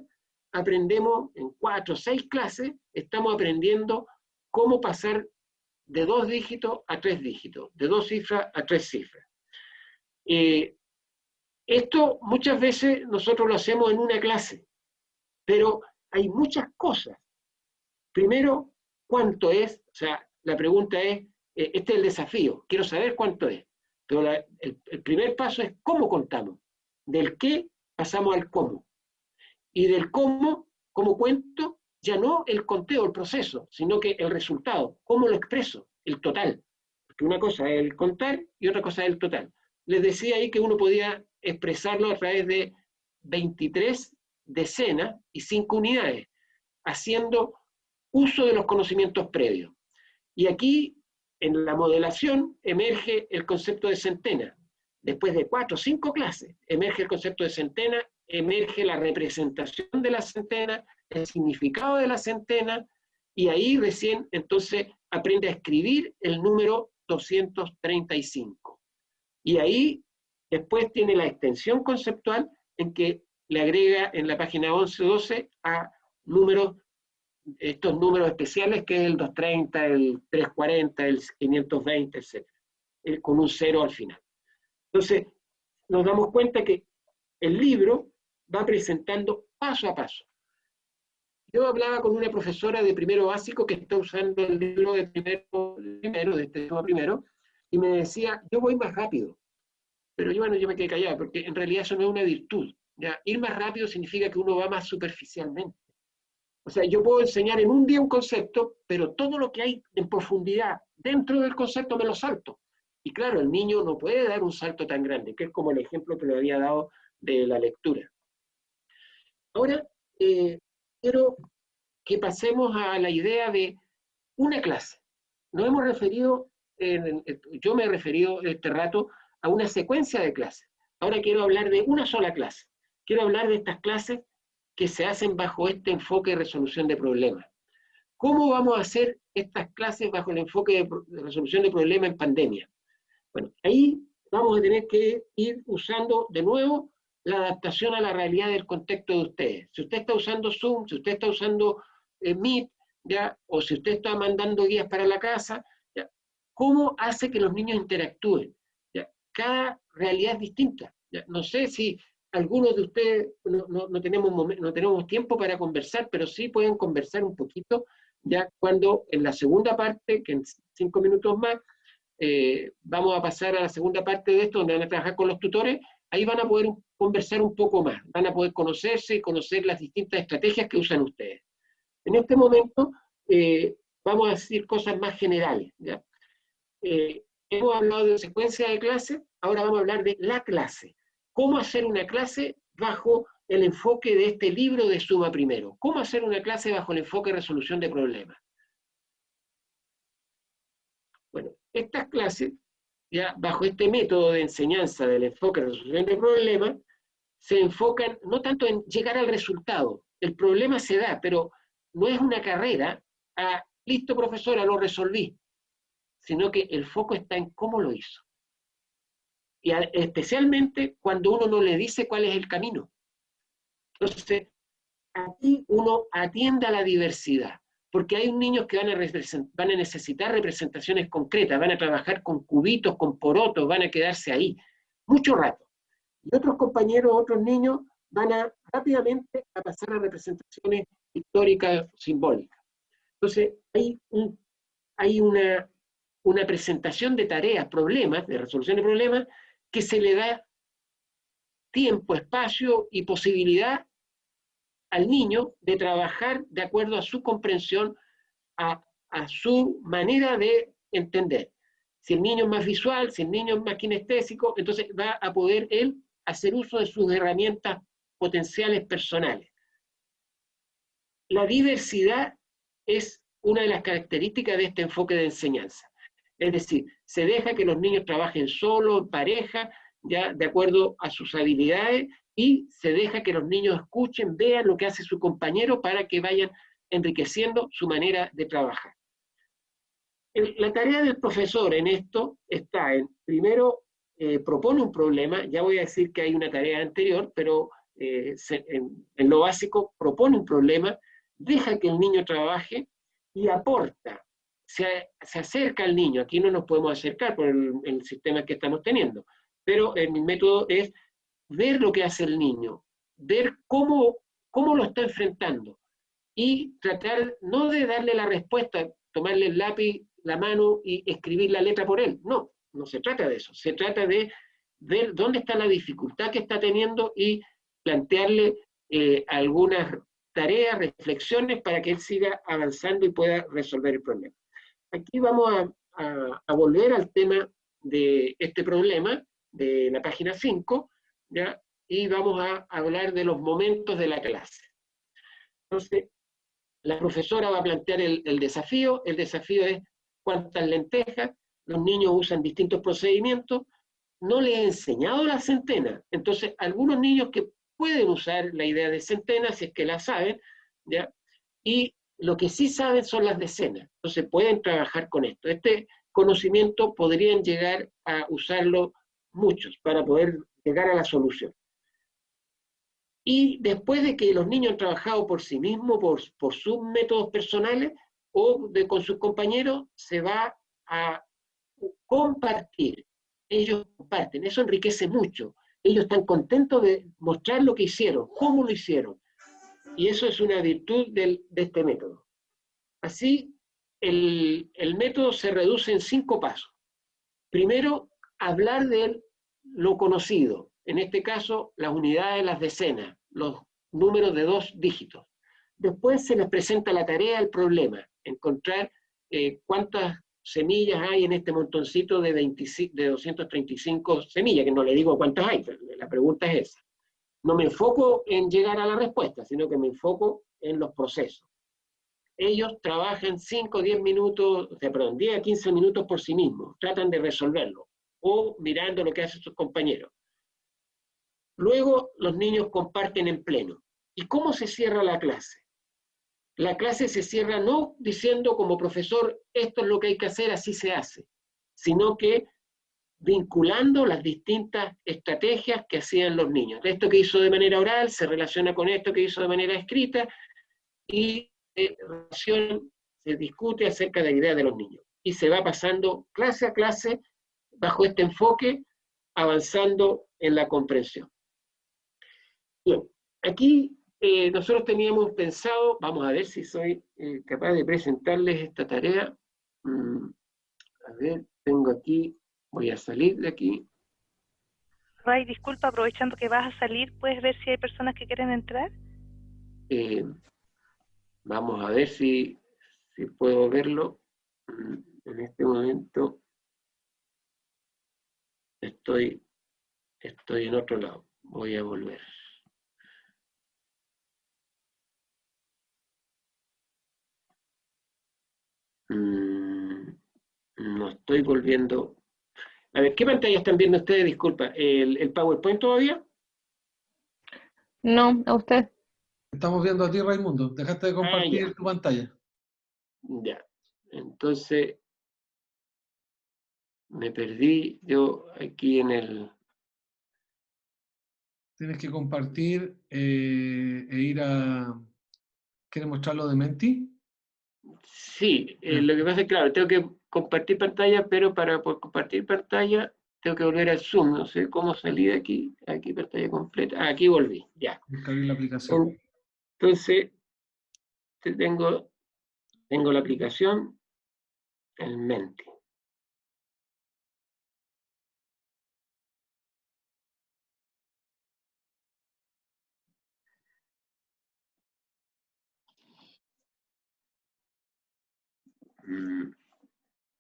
aprendemos, en 4 o 6 clases, estamos aprendiendo cómo pasar de 2 dígitos a 3 dígitos, de 2 cifras a 3 cifras. Esto muchas veces nosotros lo hacemos en una clase, pero hay muchas cosas. Primero, ¿cuánto es? O sea, la pregunta es, este es el desafío, quiero saber cuánto es. Pero el primer paso es cómo contamos. Del qué pasamos al cómo. Y del cómo cuento, ya no el conteo, el proceso, sino que el resultado, cómo lo expreso, el total. Porque una cosa es el contar y otra cosa es el total. Les decía ahí que uno podía expresarlo a través de 23 decenas y 5 unidades, haciendo uso de los conocimientos previos. Y aquí, en la modelación, emerge el concepto de centena. Después de 4 o 5 clases, emerge el concepto de centena, emerge la representación de la centena, el significado de la centena, y ahí recién entonces aprende a escribir el número 235. Y ahí después tiene la extensión conceptual en que le agrega en la página 11-12 a números, estos números especiales, que es el 230, el 340, el 520, etc., con un 0 al final. Entonces, nos damos cuenta que el libro va presentando paso a paso. Yo hablaba con una profesora de primero básico que está usando el libro de primero, de este tema primero, y me decía, yo voy más rápido. Pero yo me quedé callado, porque en realidad eso no es una virtud. ¿Ya? Ir más rápido significa que uno va más superficialmente. O sea, yo puedo enseñar en un día un concepto, pero todo lo que hay en profundidad dentro del concepto me lo salto. Y claro, el niño no puede dar un salto tan grande, que es como el ejemplo que le había dado de la lectura. Ahora, quiero que pasemos a la idea de una clase. Nos hemos referido, yo me he referido este rato a una secuencia de clases. Ahora quiero hablar de una sola clase. Quiero hablar de estas clases que se hacen bajo este enfoque de resolución de problemas. ¿Cómo vamos a hacer estas clases bajo el enfoque de resolución de problemas en pandemia? Bueno, ahí vamos a tener que ir usando de nuevo la adaptación a la realidad del contexto de ustedes. Si usted está usando Zoom, si usted está usando Meet, ¿ya? O si usted está mandando guías para la casa, ¿ya? ¿Cómo hace que los niños interactúen? ¿Ya? Cada realidad es distinta. ¿Ya? No sé si algunos de ustedes no tenemos tiempo para conversar, pero sí pueden conversar un poquito, ya cuando en la segunda parte, que en 5 minutos más, vamos a pasar a la segunda parte de esto, donde van a trabajar con los tutores. Ahí van a poder conversar un poco más, van a poder conocerse y conocer las distintas estrategias que usan ustedes. En este momento vamos a decir cosas más generales, ¿ya? Hemos hablado de secuencia de clases, ahora vamos a hablar de la clase. ¿Cómo hacer una clase bajo el enfoque de este libro de Suma Primero? ¿Cómo hacer una clase bajo el enfoque de resolución de problemas? Bueno, estas clases, ya bajo este método de enseñanza del enfoque de resolución de problemas, se enfocan no tanto en llegar al resultado. El problema se da, pero no es una carrera a, listo profesora, lo resolví, sino que el foco está en cómo lo hizo. Y especialmente cuando uno no le dice cuál es el camino. Entonces, aquí uno atiende a la diversidad, porque hay niños que van a necesitar representaciones concretas, van a trabajar con cubitos, con porotos, van a quedarse ahí mucho rato. Y otros compañeros, otros niños, van a rápidamente a pasar a representaciones históricas, simbólicas. Entonces, hay una presentación de tareas, problemas, de resolución de problemas, que se le da tiempo, espacio y posibilidad al niño de trabajar de acuerdo a su comprensión, a su manera de entender. Si el niño es más visual, si el niño es más kinestésico, entonces va a poder él hacer uso de sus herramientas potenciales personales. La diversidad es una de las características de este enfoque de enseñanza. Es decir, se deja que los niños trabajen solos, en pareja, ya de acuerdo a sus habilidades, y se deja que los niños escuchen, vean lo que hace su compañero para que vayan enriqueciendo su manera de trabajar. La tarea del profesor en esto está en, primero, propone un problema, ya voy a decir que hay una tarea anterior, pero en lo básico propone un problema, deja que el niño trabaje y aporta, se acerca al niño. Aquí no nos podemos acercar por el sistema que estamos teniendo, pero mi método es ver lo que hace el niño, ver cómo lo está enfrentando y tratar no de darle la respuesta, tomarle el lápiz, la mano y escribir la letra por él. No, no se trata de eso. Se trata de ver dónde está la dificultad que está teniendo y plantearle algunas tareas, reflexiones para que él siga avanzando y pueda resolver el problema. Aquí vamos a volver al tema de este problema de la página 5, ¿ya? y vamos a hablar de los momentos de la clase. Entonces, la profesora va a plantear el desafío es cuántas lentejas, los niños usan distintos procedimientos, no les he enseñado la centena, entonces algunos niños que pueden usar la idea de centena, si es que la saben, ¿ya? Y lo que sí saben son las decenas, entonces pueden trabajar con esto. Este conocimiento podrían llegar a usarlo muchos para poder llegar a la solución. Y después de que los niños han trabajado por sí mismos, por sus métodos personales o con sus compañeros, se va a compartir. Ellos comparten, eso enriquece mucho. Ellos están contentos de mostrar lo que hicieron, cómo lo hicieron. Y eso es una virtud de este método. Así, el método se reduce en 5 pasos. Primero, hablar de lo conocido. En este caso, las unidades, las decenas, los números de 2 dígitos. Después se les presenta la tarea, el problema, encontrar cuántas semillas hay en este montoncito de 235 semillas, que no le digo cuántas hay, pero la pregunta es esa. No me enfoco en llegar a la respuesta, sino que me enfoco en los procesos. Ellos trabajan 5 o 10 minutos, o sea, perdón, 10 a 15 minutos por sí mismos, tratan de resolverlo, o mirando lo que hacen sus compañeros. Luego los niños comparten en pleno. ¿Y cómo se cierra la clase? La clase se cierra no diciendo como profesor, esto es lo que hay que hacer, así se hace, sino que vinculando las distintas estrategias que hacían los niños. Esto que hizo de manera oral se relaciona con esto que hizo de manera escrita y se discute acerca de la idea de los niños. Y se va pasando clase a clase bajo este enfoque, avanzando en la comprensión. Bien, aquí nosotros teníamos pensado, vamos a ver si soy capaz de presentarles esta tarea. A ver, tengo aquí, voy a salir de aquí. Ray, disculpa, aprovechando que vas a salir, ¿puedes ver si hay personas que quieren entrar? Vamos a ver si puedo verlo. En este momento estoy en otro lado. Voy a volver. No estoy volviendo. A ver, ¿qué pantalla están viendo ustedes? Disculpa, ¿el PowerPoint todavía? No, a usted. Estamos viendo a ti, Raimundo. Dejaste de compartir tu pantalla. Ya. Entonces, me perdí yo aquí en el... Tienes que compartir e ir a... ¿Quieres mostrarlo de Menti? Sí, lo que pasa es, claro, tengo que compartir pantalla, pero para poder compartir pantalla tengo que volver al Zoom. No sé cómo salí de aquí. Aquí pantalla completa. Aquí volví, ya. Abrir la aplicación. Entonces, tengo la aplicación, el Menti.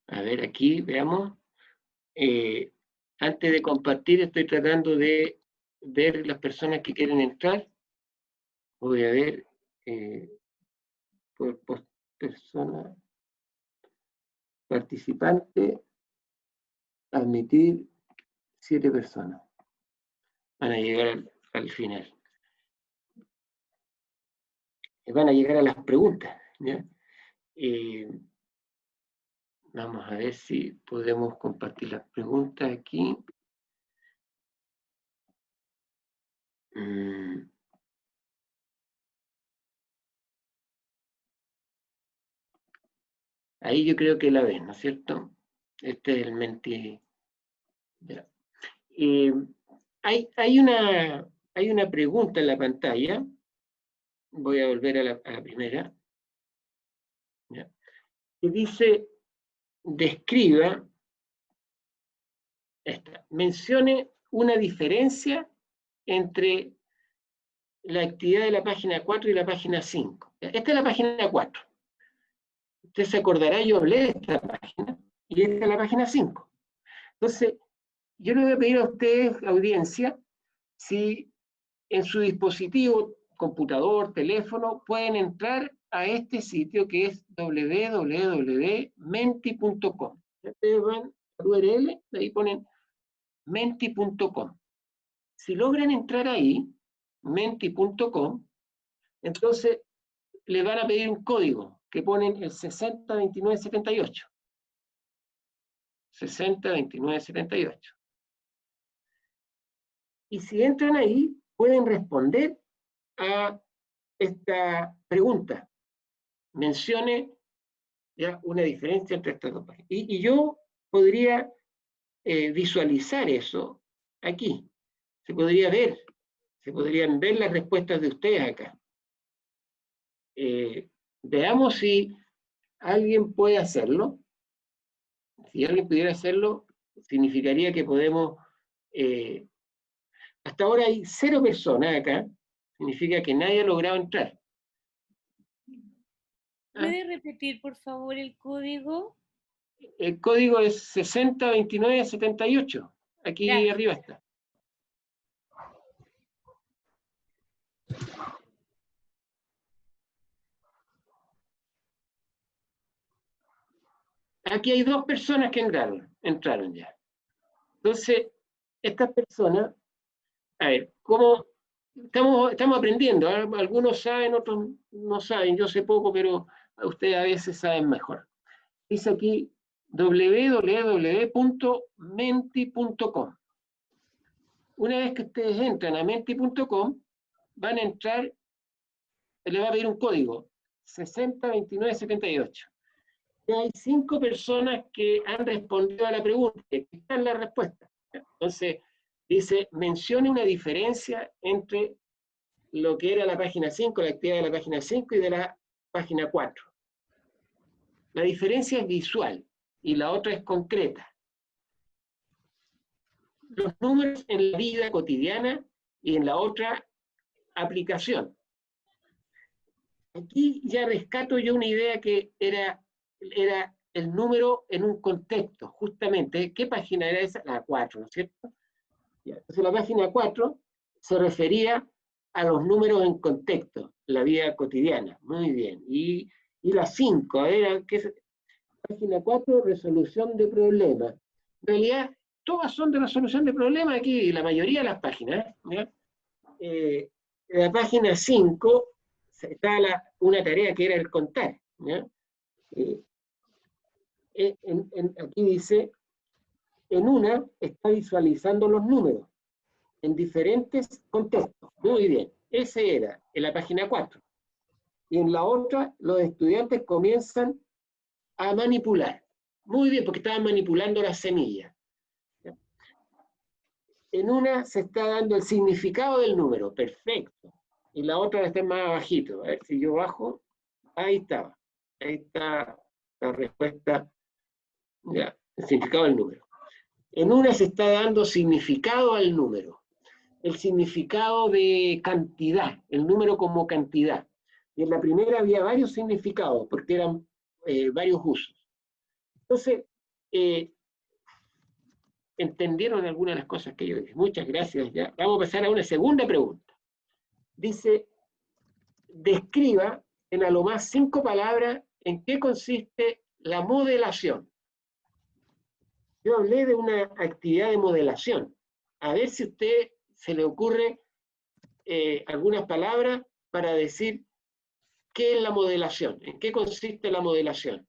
A ver, aquí, veamos. Antes de compartir, estoy tratando de ver las personas que quieren entrar. Voy a ver por persona participante, admitir 7 personas. Van a llegar al final. Van a llegar a las preguntas, ¿ya? Vamos a ver si podemos compartir las preguntas aquí. Ahí yo creo que la ven, ¿no es cierto? Este es el Menti. Hay una pregunta en la pantalla. Voy a volver a la primera. ¿Ya? Que dice, describa, mencione una diferencia entre la actividad de la página 4 y la página 5. Esta es la página 4. Usted se acordará, yo hablé de esta página, y esta es la página 5. Entonces, yo le voy a pedir a ustedes, audiencia, si en su dispositivo, computador, teléfono, pueden entrar a este sitio que es www.menti.com. Ustedes van al URL, ahí ponen menti.com. Si logran entrar ahí, menti.com, entonces le van a pedir un código que ponen el 602978. 602978. Y si entran ahí, pueden responder a esta pregunta. Mencione ya una diferencia entre estas dos páginas. Y yo podría visualizar eso aquí. Se podrían ver las respuestas de ustedes acá. Veamos si alguien puede hacerlo. Si alguien pudiera hacerlo, significaría que podemos... hasta ahora hay 0 personas acá, significa que nadie ha logrado entrar. ¿Puede repetir, por favor, el código? El código es 602978. Aquí Gracias. arriba está. Aquí hay 2 personas que entraron ya. Entonces, estas personas, a ver, ¿cómo estamos aprendiendo? ¿Eh? Algunos saben, otros no saben. Yo sé poco, pero ustedes a veces saben mejor. Dice aquí www.menti.com. Una vez que ustedes entran a menti.com, van a entrar, les va a pedir un código, 602978. Ya hay 5 personas que han respondido a la pregunta, que están las respuestas. Entonces, dice, mencione una diferencia entre lo que era la página 5, la actividad de la página 5 y de la página 4. La diferencia es visual y la otra es concreta. Los números en la vida cotidiana y en la otra aplicación. Aquí ya rescato yo una idea que era el número en un contexto, justamente. ¿Qué página era esa? La 4, ¿no es cierto? Ya. Entonces la página 4 se refería a los números en contexto, la vida cotidiana. Muy bien. Y la 5, a ver, ¿qué es? Página 4, resolución de problemas. En realidad, todas son de resolución de problemas aquí, la mayoría de las páginas. En la página 5 está una tarea que era el contar. Aquí dice, en una está visualizando los números en diferentes contextos. Muy bien, ese era en la página 4. Y en la otra, los estudiantes comienzan a manipular. Muy bien, porque estaban manipulando las semillas. En una se está dando el significado del número, perfecto. Y la otra está más abajito. A ver si yo bajo, ahí estaba. Ahí está la respuesta, ya, el significado del número. En una se está dando significado al número. El significado de cantidad, el número como cantidad. Y en la primera había varios significados, porque eran varios usos. Entonces, entendieron algunas de las cosas que yo dije. Muchas gracias. Ya. Vamos a pasar a una segunda pregunta. Dice, describa en a lo más 5 palabras en qué consiste la modelación. Yo hablé de una actividad de modelación. A ver si a usted se le ocurre algunas palabras para decir qué es la modelación, en qué consiste la modelación.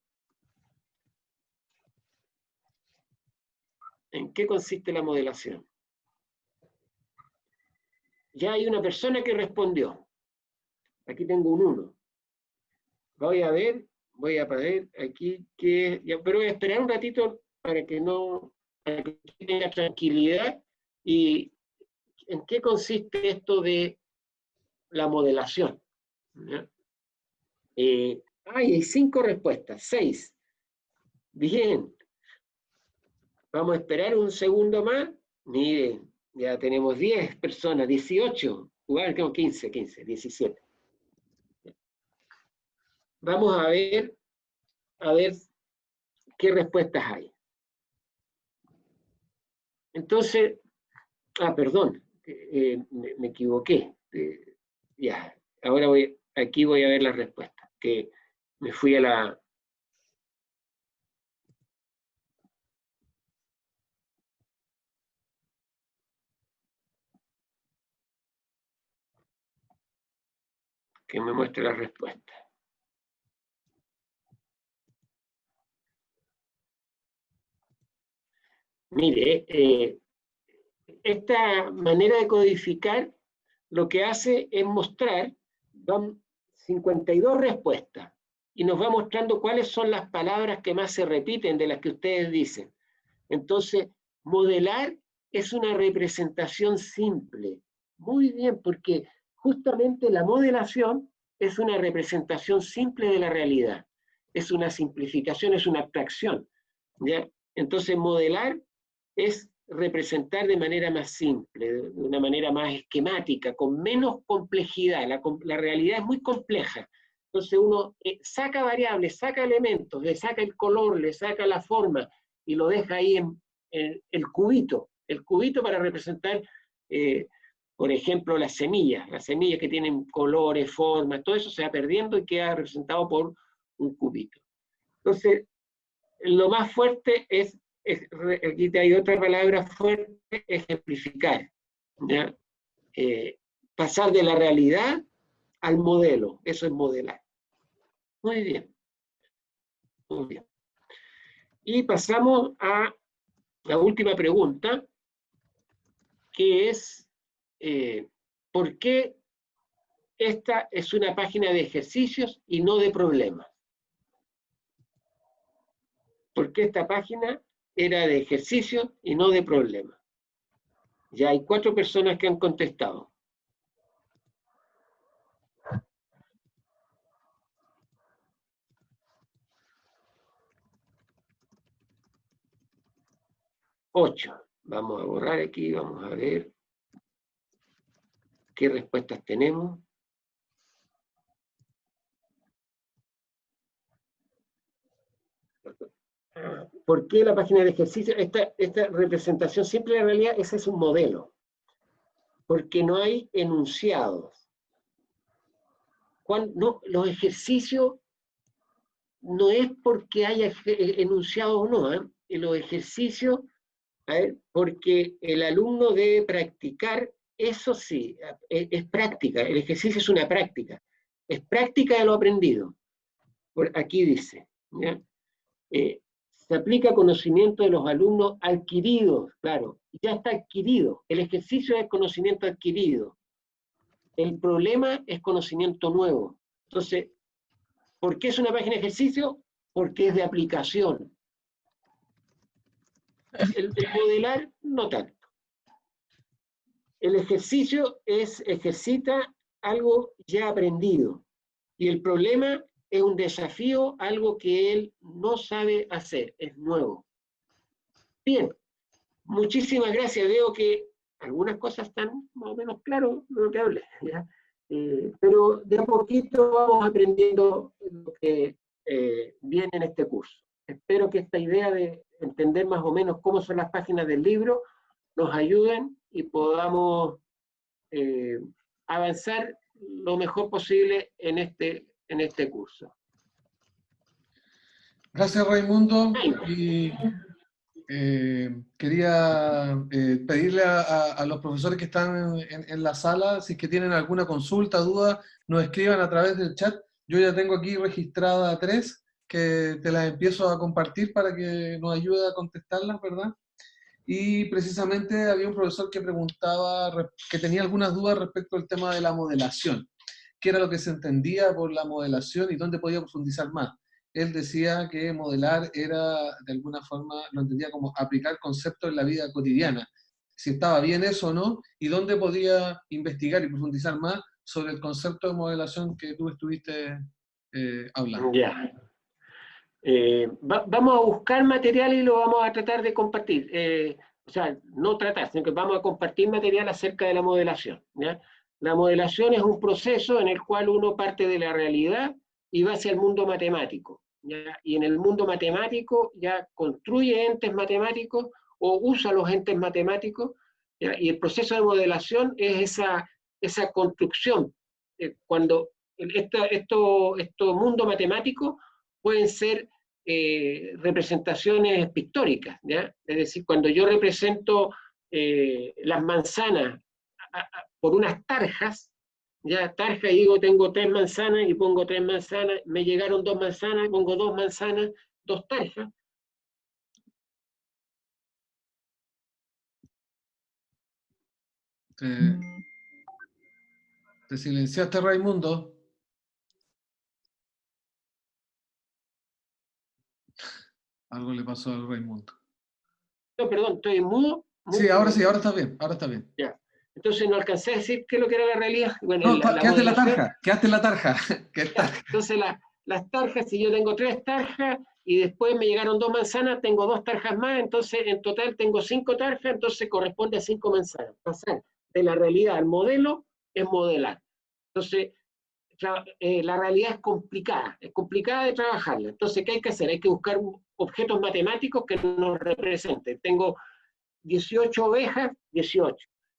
¿En qué consiste la modelación? Ya hay una persona que respondió. Aquí tengo un 1. Voy a ver aquí que... pero voy a esperar un ratito para que tenga tranquilidad. ¿Y en qué consiste esto de la modelación? Hay 5 respuestas, 6. Bien. Vamos a esperar un segundo más. Miren, ya tenemos 10 personas, 18. Igual, 15, 17. Vamos a ver qué respuestas hay. Entonces, perdón, me equivoqué. Ya, ahora aquí voy a ver la respuesta, que me fui a la... que me muestre la respuesta. Mire, esta manera de codificar lo que hace es mostrar, van 52 respuestas, y nos va mostrando cuáles son las palabras que más se repiten de las que ustedes dicen. Entonces, modelar es una representación simple. Muy bien, porque justamente la modelación es una representación simple de la realidad. Es una simplificación, es una abstracción, ¿ya? Entonces, modelar es representar de manera más simple, de una manera más esquemática, con menos complejidad. La realidad es muy compleja. Entonces uno saca variables, saca elementos, le saca el color, le saca la forma y lo deja ahí en el cubito para representar, por ejemplo, las semillas que tienen colores, formas, todo eso se va perdiendo y queda representado por un cubito. Entonces, lo más fuerte es aquí hay otra palabra fuerte, ejemplificar, ¿ya? Pasar de la realidad al modelo, eso es modelar. Muy bien, muy bien. Y pasamos a la última pregunta, que es, ¿por qué esta es una página de ejercicios y no de problemas? ¿Por qué esta página era de ejercicios y no de problemas? Ya hay 4 personas que han contestado. Ocho. Vamos a borrar aquí, vamos a ver qué respuestas tenemos. ¿Por qué la página de ejercicio? Esta representación simple de la realidad, ese es un modelo. Porque no hay enunciados. No, los ejercicios no es porque haya enunciados o no, ¿eh? Los ejercicios, porque el alumno debe practicar, eso sí, es práctica, el ejercicio es una práctica, es práctica de lo aprendido. Aquí dice, ¿ya? Se aplica conocimiento de los alumnos adquiridos, claro, ya está adquirido, el ejercicio es conocimiento adquirido, el problema es conocimiento nuevo. Entonces, ¿por qué es una página de ejercicio? Porque es de aplicación. El modelar, no tanto. El ejercicio ejercita algo ya aprendido. Y el problema es un desafío, algo que él no sabe hacer, es nuevo. Bien, muchísimas gracias. Veo que algunas cosas están más o menos claras de lo que hablé, ¿ya? Pero de a poquito vamos aprendiendo lo que viene en este curso. Espero que esta idea de entender más o menos cómo son las páginas del libro nos ayuden y podamos avanzar lo mejor posible en este curso. Gracias, Raimundo. Y quería pedirle a los profesores que están en la sala, si es que tienen alguna consulta, duda, nos escriban a través del chat. Yo ya tengo aquí registrada 3, que te las empiezo a compartir para que nos ayude a contestarlas, ¿verdad? Y precisamente había un profesor que preguntaba, que tenía algunas dudas respecto al tema de la modelación. ¿Qué era lo que se entendía por la modelación y dónde podía profundizar más? Él decía que modelar era, de alguna forma, lo entendía como aplicar conceptos en la vida cotidiana. Si estaba bien eso o no, y dónde podía investigar y profundizar más sobre el concepto de modelación que tú estuviste hablando. Ya. Vamos a buscar material y lo vamos a tratar de compartir. O sea, no tratar, sino que vamos a compartir material acerca de la modelación, ¿ya? La modelación es un proceso en el cual uno parte de la realidad y va hacia el mundo matemático, ¿ya? Y en el mundo matemático ya construye entes matemáticos o usa los entes matemáticos ¿ya? Y el proceso de modelación es esa construcción. Cuando estos mundos matemáticos pueden ser representaciones pictóricas, ¿ya? Es decir, cuando yo represento las manzanas por unas tarjas, ya tarja y digo tengo 3 manzanas y pongo 3 manzanas, me llegaron 2 manzanas, pongo 2 manzanas, 2 tarjas. Te silenciaste, Raimundo. Algo le pasó al Raimundo. No, perdón, estoy mudo. Sí, ahora está bien, ahora está bien. Ya. Entonces no alcancé a decir qué es lo que era la realidad. Bueno, No, quedaste en la tarja, quedaste en la tarja. Entonces las tarjas, si yo tengo 3 tarjas y después me llegaron 2 manzanas, tengo 2 tarjas más, entonces en total tengo 5 tarjas, entonces corresponde a 5 manzanas. Pasar de la realidad al modelo es modelar. Entonces, la realidad es complicada de trabajarla. Entonces, ¿qué hay que hacer? Hay que buscar objetos matemáticos que nos representen. Tengo 18 ovejas, 18.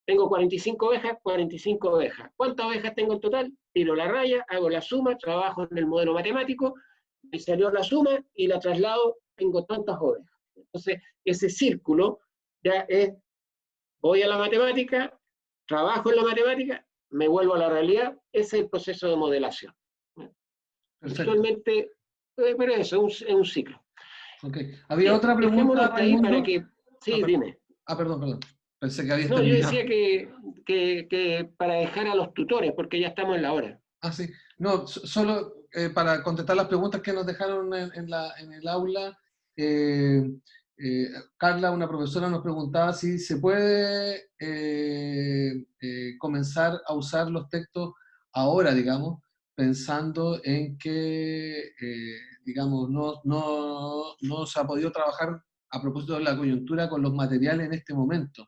Tengo 45 ovejas, 45 ovejas. ¿Cuántas ovejas tengo en total? Tiro la raya, hago la suma, trabajo en el modelo matemático, me salió la suma y la traslado, tengo tantas ovejas. Entonces, ese círculo ya es, voy a la matemática, trabajo en la matemática, me vuelvo a la realidad, ese es el proceso de modelación. Usualmente, pero eso es un ciclo. Okay. Había otra pregunta, Raimundo, para que, sí, dime. Perdón. Pensé que había terminado. Yo decía que para dejar a los tutores, porque ya estamos en la hora. Sí. No, solo para contestar las preguntas que nos dejaron en el aula, Carla, una profesora, nos preguntaba si se puede comenzar a usar los textos ahora, digamos, pensando en que, digamos, no se ha podido trabajar a propósito de la coyuntura con los materiales en este momento.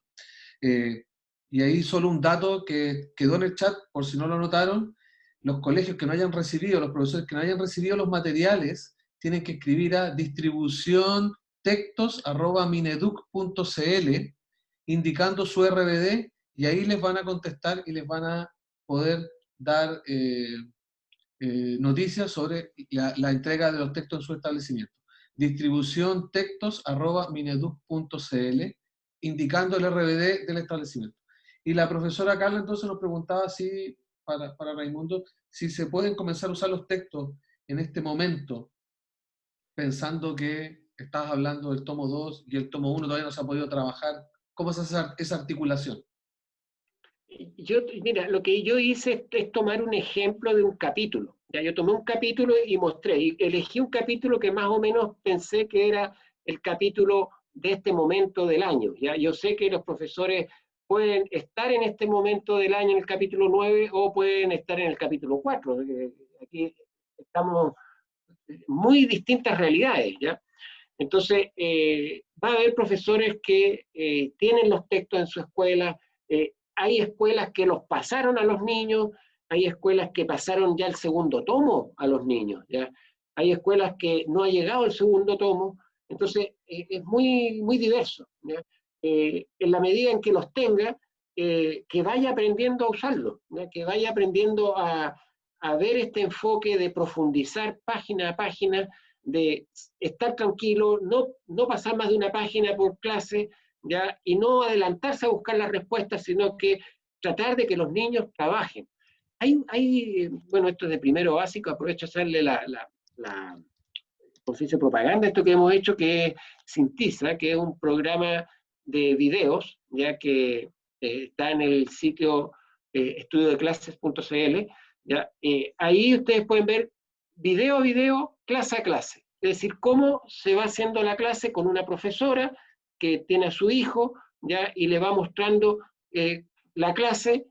Y ahí solo un dato que quedó en el chat, por si no lo notaron: los colegios que no hayan recibido, los profesores que no hayan recibido los materiales, tienen que escribir a distribuciontextos@mineduc.cl indicando su RBD, y ahí les van a contestar y les van a poder dar noticias sobre la entrega de los textos en su establecimiento. Distribuciontextos@mineduc.cl indicando el RBD del establecimiento. Y la profesora Carla entonces nos preguntaba si, para Raimundo, si se pueden comenzar a usar los textos en este momento, pensando que estabas hablando del tomo 2 y el tomo 1 todavía no se ha podido trabajar. ¿Cómo se hace esa articulación? Mira, lo que yo hice es tomar un ejemplo de un capítulo. Ya, yo tomé un capítulo y mostré, y elegí un capítulo que más o menos pensé que era el capítulo de este momento del año. ¿Ya? Yo sé que los profesores pueden estar en este momento del año en el capítulo 9 o pueden estar en el capítulo 4. Aquí estamos muy distintas realidades, ¿ya? Entonces, va a haber profesores que tienen los textos en su escuela, hay escuelas que los pasaron a los niños, hay escuelas que pasaron ya el segundo tomo a los niños, ¿ya? Hay escuelas que no ha llegado el segundo tomo, entonces es muy, muy diverso, ¿ya? En la medida en que los tenga, que vaya aprendiendo a usarlo, ¿ya? Que vaya aprendiendo a ver este enfoque de profundizar página a página, de estar tranquilo, no pasar más de una página por clase, ¿ya? Y no adelantarse a buscar las respuestas, sino que tratar de que los niños trabajen. Bueno, esto es de primero básico, aprovecho a hacerle conferencia de propaganda, esto que hemos hecho, que es Sintiza, que es un programa de videos, ya que está en el sitio estudiodeclases.cl, ¿ya? Ahí ustedes pueden ver video a video, clase a clase. Es decir, cómo se va haciendo la clase con una profesora que tiene a su hijo, ¿ya? Y le va mostrando la clase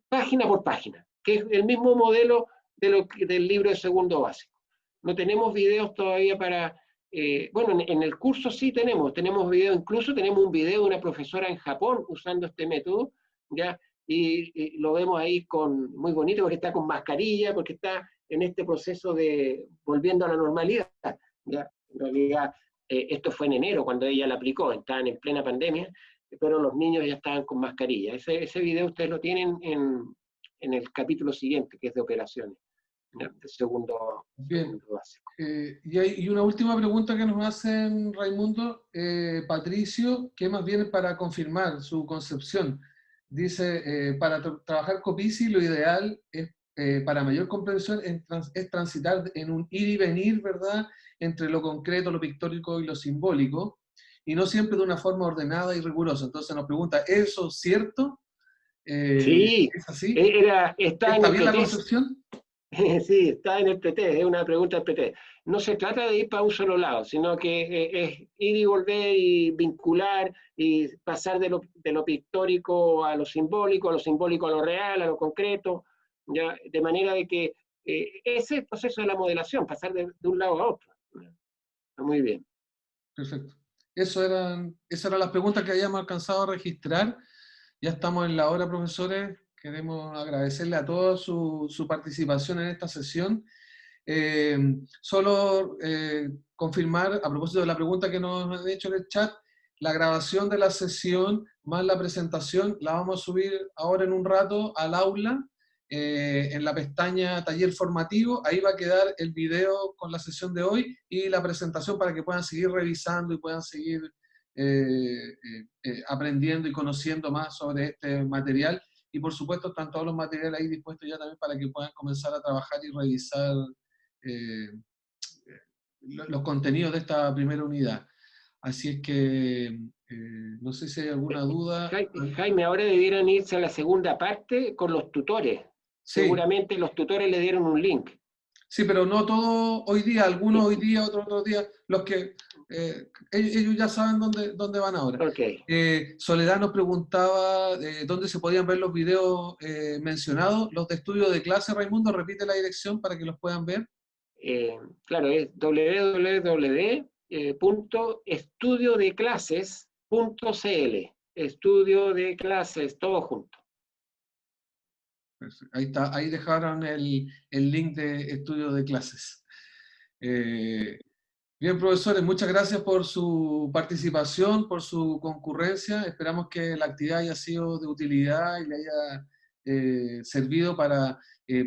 página por página, que es el mismo modelo del libro de segundo básico. No tenemos videos todavía para... bueno, en el curso sí tenemos videos, incluso tenemos un video de una profesora en Japón usando este método, ¿ya? Y lo vemos ahí muy bonito, porque está con mascarilla, porque está en este proceso de volviendo a la normalidad, ¿ya? En realidad, esto fue en enero cuando ella la aplicó, estaban en plena pandemia, pero los niños ya estaban con mascarilla. Ese video ustedes lo tienen en el capítulo siguiente, que es de operaciones, de segundo básico. Y una última pregunta que nos hacen, Raimundo, Patricio, que más bien para confirmar su concepción. Dice, para trabajar Copici lo ideal es, para mayor comprensión, es transitar en un ir y venir, ¿verdad?, entre lo concreto, lo pictórico y lo simbólico, y no siempre de una forma ordenada y rigurosa. Entonces nos pregunta, ¿eso es cierto? Sí, ¿es así? está en ¿Está el bien la pretexto. concepción? Sí, está en el PT, es una pregunta del PT. No se trata de ir para un solo lado, sino que es ir y volver y vincular y pasar de lo pictórico a lo simbólico a lo real, a lo concreto, ¿ya? De manera de que ese es el proceso de la modelación, pasar de un lado a otro. Muy bien. Perfecto. Esas eran las preguntas que habíamos alcanzado a registrar. Ya estamos en la hora, profesores. Queremos agradecerle a todos su participación en esta sesión. Solo confirmar, a propósito de la pregunta que nos han hecho en el chat, la grabación de la sesión más la presentación la vamos a subir ahora en un rato al aula, en la pestaña taller formativo. Ahí va a quedar el video con la sesión de hoy y la presentación para que puedan seguir revisando y puedan seguir aprendiendo y conociendo más sobre este material. Y por supuesto están todos los materiales ahí dispuestos ya también para que puedan comenzar a trabajar y revisar los contenidos de esta primera unidad. Así es que no sé si hay alguna duda. Jaime, ahora debieran irse a la segunda parte con los tutores. Sí. Seguramente los tutores le dieron un link. Sí, pero no todos hoy día, algunos hoy día, otros días, los que ellos ya saben dónde van ahora. Okay. Soledad nos preguntaba dónde se podían ver los videos mencionados, los de estudio de clase. Raimundo, repite la dirección para que los puedan ver. Claro, es www.estudiodeclases.cl. Estudio de clases, todo junto. Ahí está, ahí dejaron el link de estudio de clases. Bien, profesores, muchas gracias por su participación, por su concurrencia. Esperamos que la actividad haya sido de utilidad y le haya servido para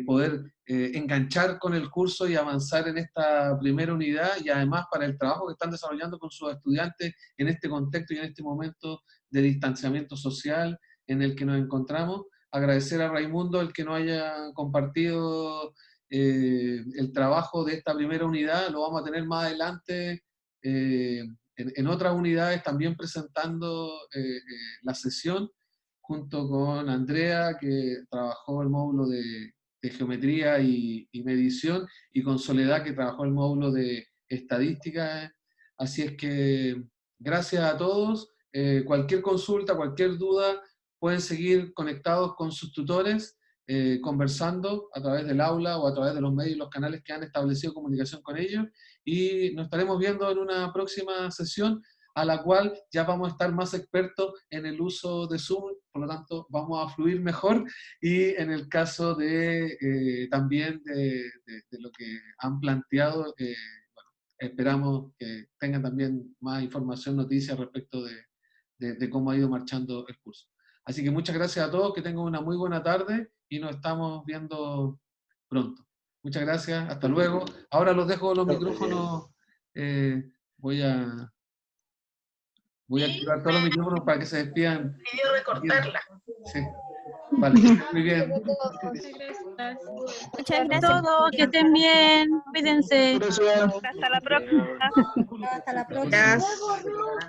poder enganchar con el curso y avanzar en esta primera unidad, y además para el trabajo que están desarrollando con sus estudiantes en este contexto y en este momento de distanciamiento social en el que nos encontramos. Agradecer a Raimundo el que nos haya compartido el trabajo de esta primera unidad. Lo vamos a tener más adelante en otras unidades también presentando la sesión, junto con Andrea, que trabajó el módulo de geometría y medición, y con Soledad, que trabajó el módulo de estadística. Así es que gracias a todos. Cualquier consulta, cualquier duda, pueden seguir conectados con sus tutores, conversando a través del aula o a través de los medios y los canales que han establecido comunicación con ellos, y nos estaremos viendo en una próxima sesión, a la cual ya vamos a estar más expertos en el uso de Zoom, por lo tanto vamos a fluir mejor, y en el caso de también de lo que han planteado, bueno, esperamos que tengan también más información, noticias respecto de cómo ha ido marchando el curso. Así que muchas gracias a todos, que tengan una muy buena tarde y nos estamos viendo pronto. Muchas gracias, hasta luego. Ahora los dejo los micrófonos, voy a activar todos los micrófonos para que se despidan. Pidió recortarla. Sí. Vale, muy bien. Muchas gracias a todos, que estén bien, cuídense. Hasta la próxima. Hasta la próxima.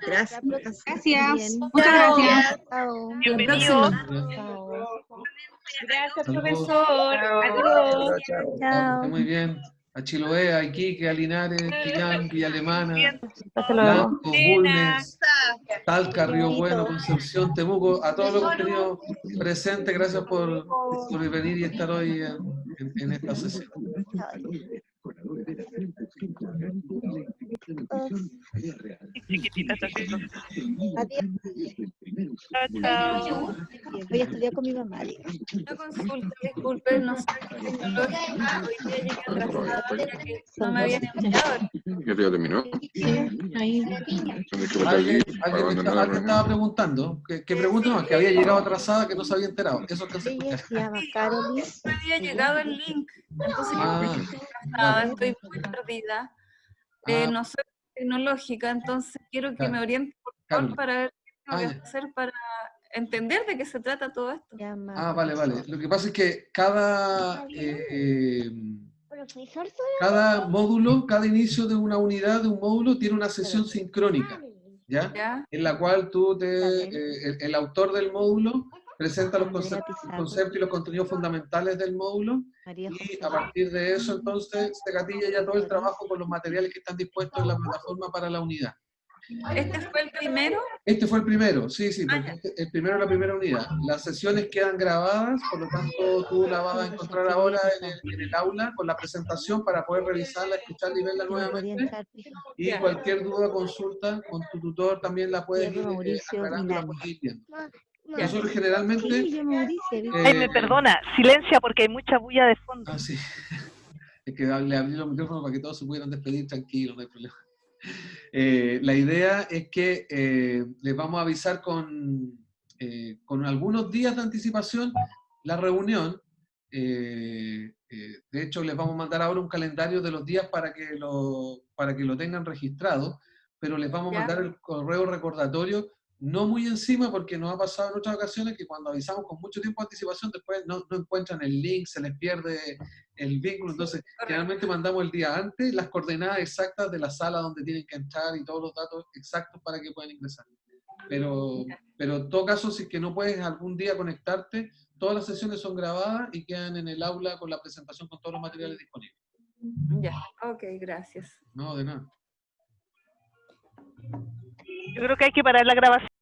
Gracias. Gracias. Muchas gracias. Bienvenidos. Gracias, Saludos. profesor. Adiós. Chao. Muy bien. A Chiloé, a Iquique, a Linares, Chillán, Villa Alemana, Hasta luego. Blanco, Bulnes, Talca, Río Bueno, Concepción, Temuco, a todos los que han tenido presentes, gracias por venir y estar hoy en esta sesión. Chiquitita está haciendo. Adiós. Chao, chao. Voy a estudiar con mi mamá. digo. Una consulta, disculpen, no sé qué tecnológica, hoy día llegué atrasada, ya que no me habían enviado. ¿Ya terminó? Ahí. ¿Alguien estaba preguntando? ¿Qué pregunta? No, que había llegado atrasada, que no se había enterado. Eso que se Ella escucha. se llama Carolyn. No había llegado el link, entonces Ah, estoy atrasada, estoy muy perdida. No soy tecnológica, entonces quiero que Claro. me oriente por favor Carolyn. para ver qué tengo que Ya. hacer para entender de qué se trata todo esto. Vale. Lo que pasa es que cada módulo, cada inicio de una unidad, de un módulo, tiene una sesión sincrónica, ¿ya? ¿Ya? En la cual el autor del módulo presenta los conceptos y los contenidos fundamentales del módulo, y a partir de eso, entonces, se gatilla ya todo el trabajo con los materiales que están dispuestos en la plataforma para la unidad. ¿Este fue el primero? Este fue el primero, sí, porque el primero es la primera unidad. Las sesiones quedan grabadas, por lo tanto tú la vas a encontrar ahora en el aula con la presentación para poder revisarla, escucharla y verla nuevamente. Y cualquier duda, consulta con tu tutor también la puedes ir aclarando, la puedes ir viendo. Nosotros generalmente... Ay, me perdona, silencia porque hay mucha bulla de fondo. Sí. Es que le abrí los micrófonos para que todos se pudieran despedir tranquilos, no hay problema. La idea es que les vamos a avisar con algunos días de anticipación la reunión. De hecho, les vamos a mandar ahora un calendario de los días para que lo tengan registrado, pero les vamos a mandar el correo recordatorio no muy encima, porque nos ha pasado en otras ocasiones que cuando avisamos con mucho tiempo de anticipación, después no encuentran el link, se les pierde el vínculo. Entonces, generalmente mandamos el día antes las coordenadas exactas de la sala donde tienen que entrar y todos los datos exactos para que puedan ingresar. Pero en todo caso, si es que no puedes algún día conectarte, todas las sesiones son grabadas y quedan en el aula con la presentación con todos los materiales disponibles. Ya, ok, gracias. No, de nada. Yo creo que hay que parar la grabación.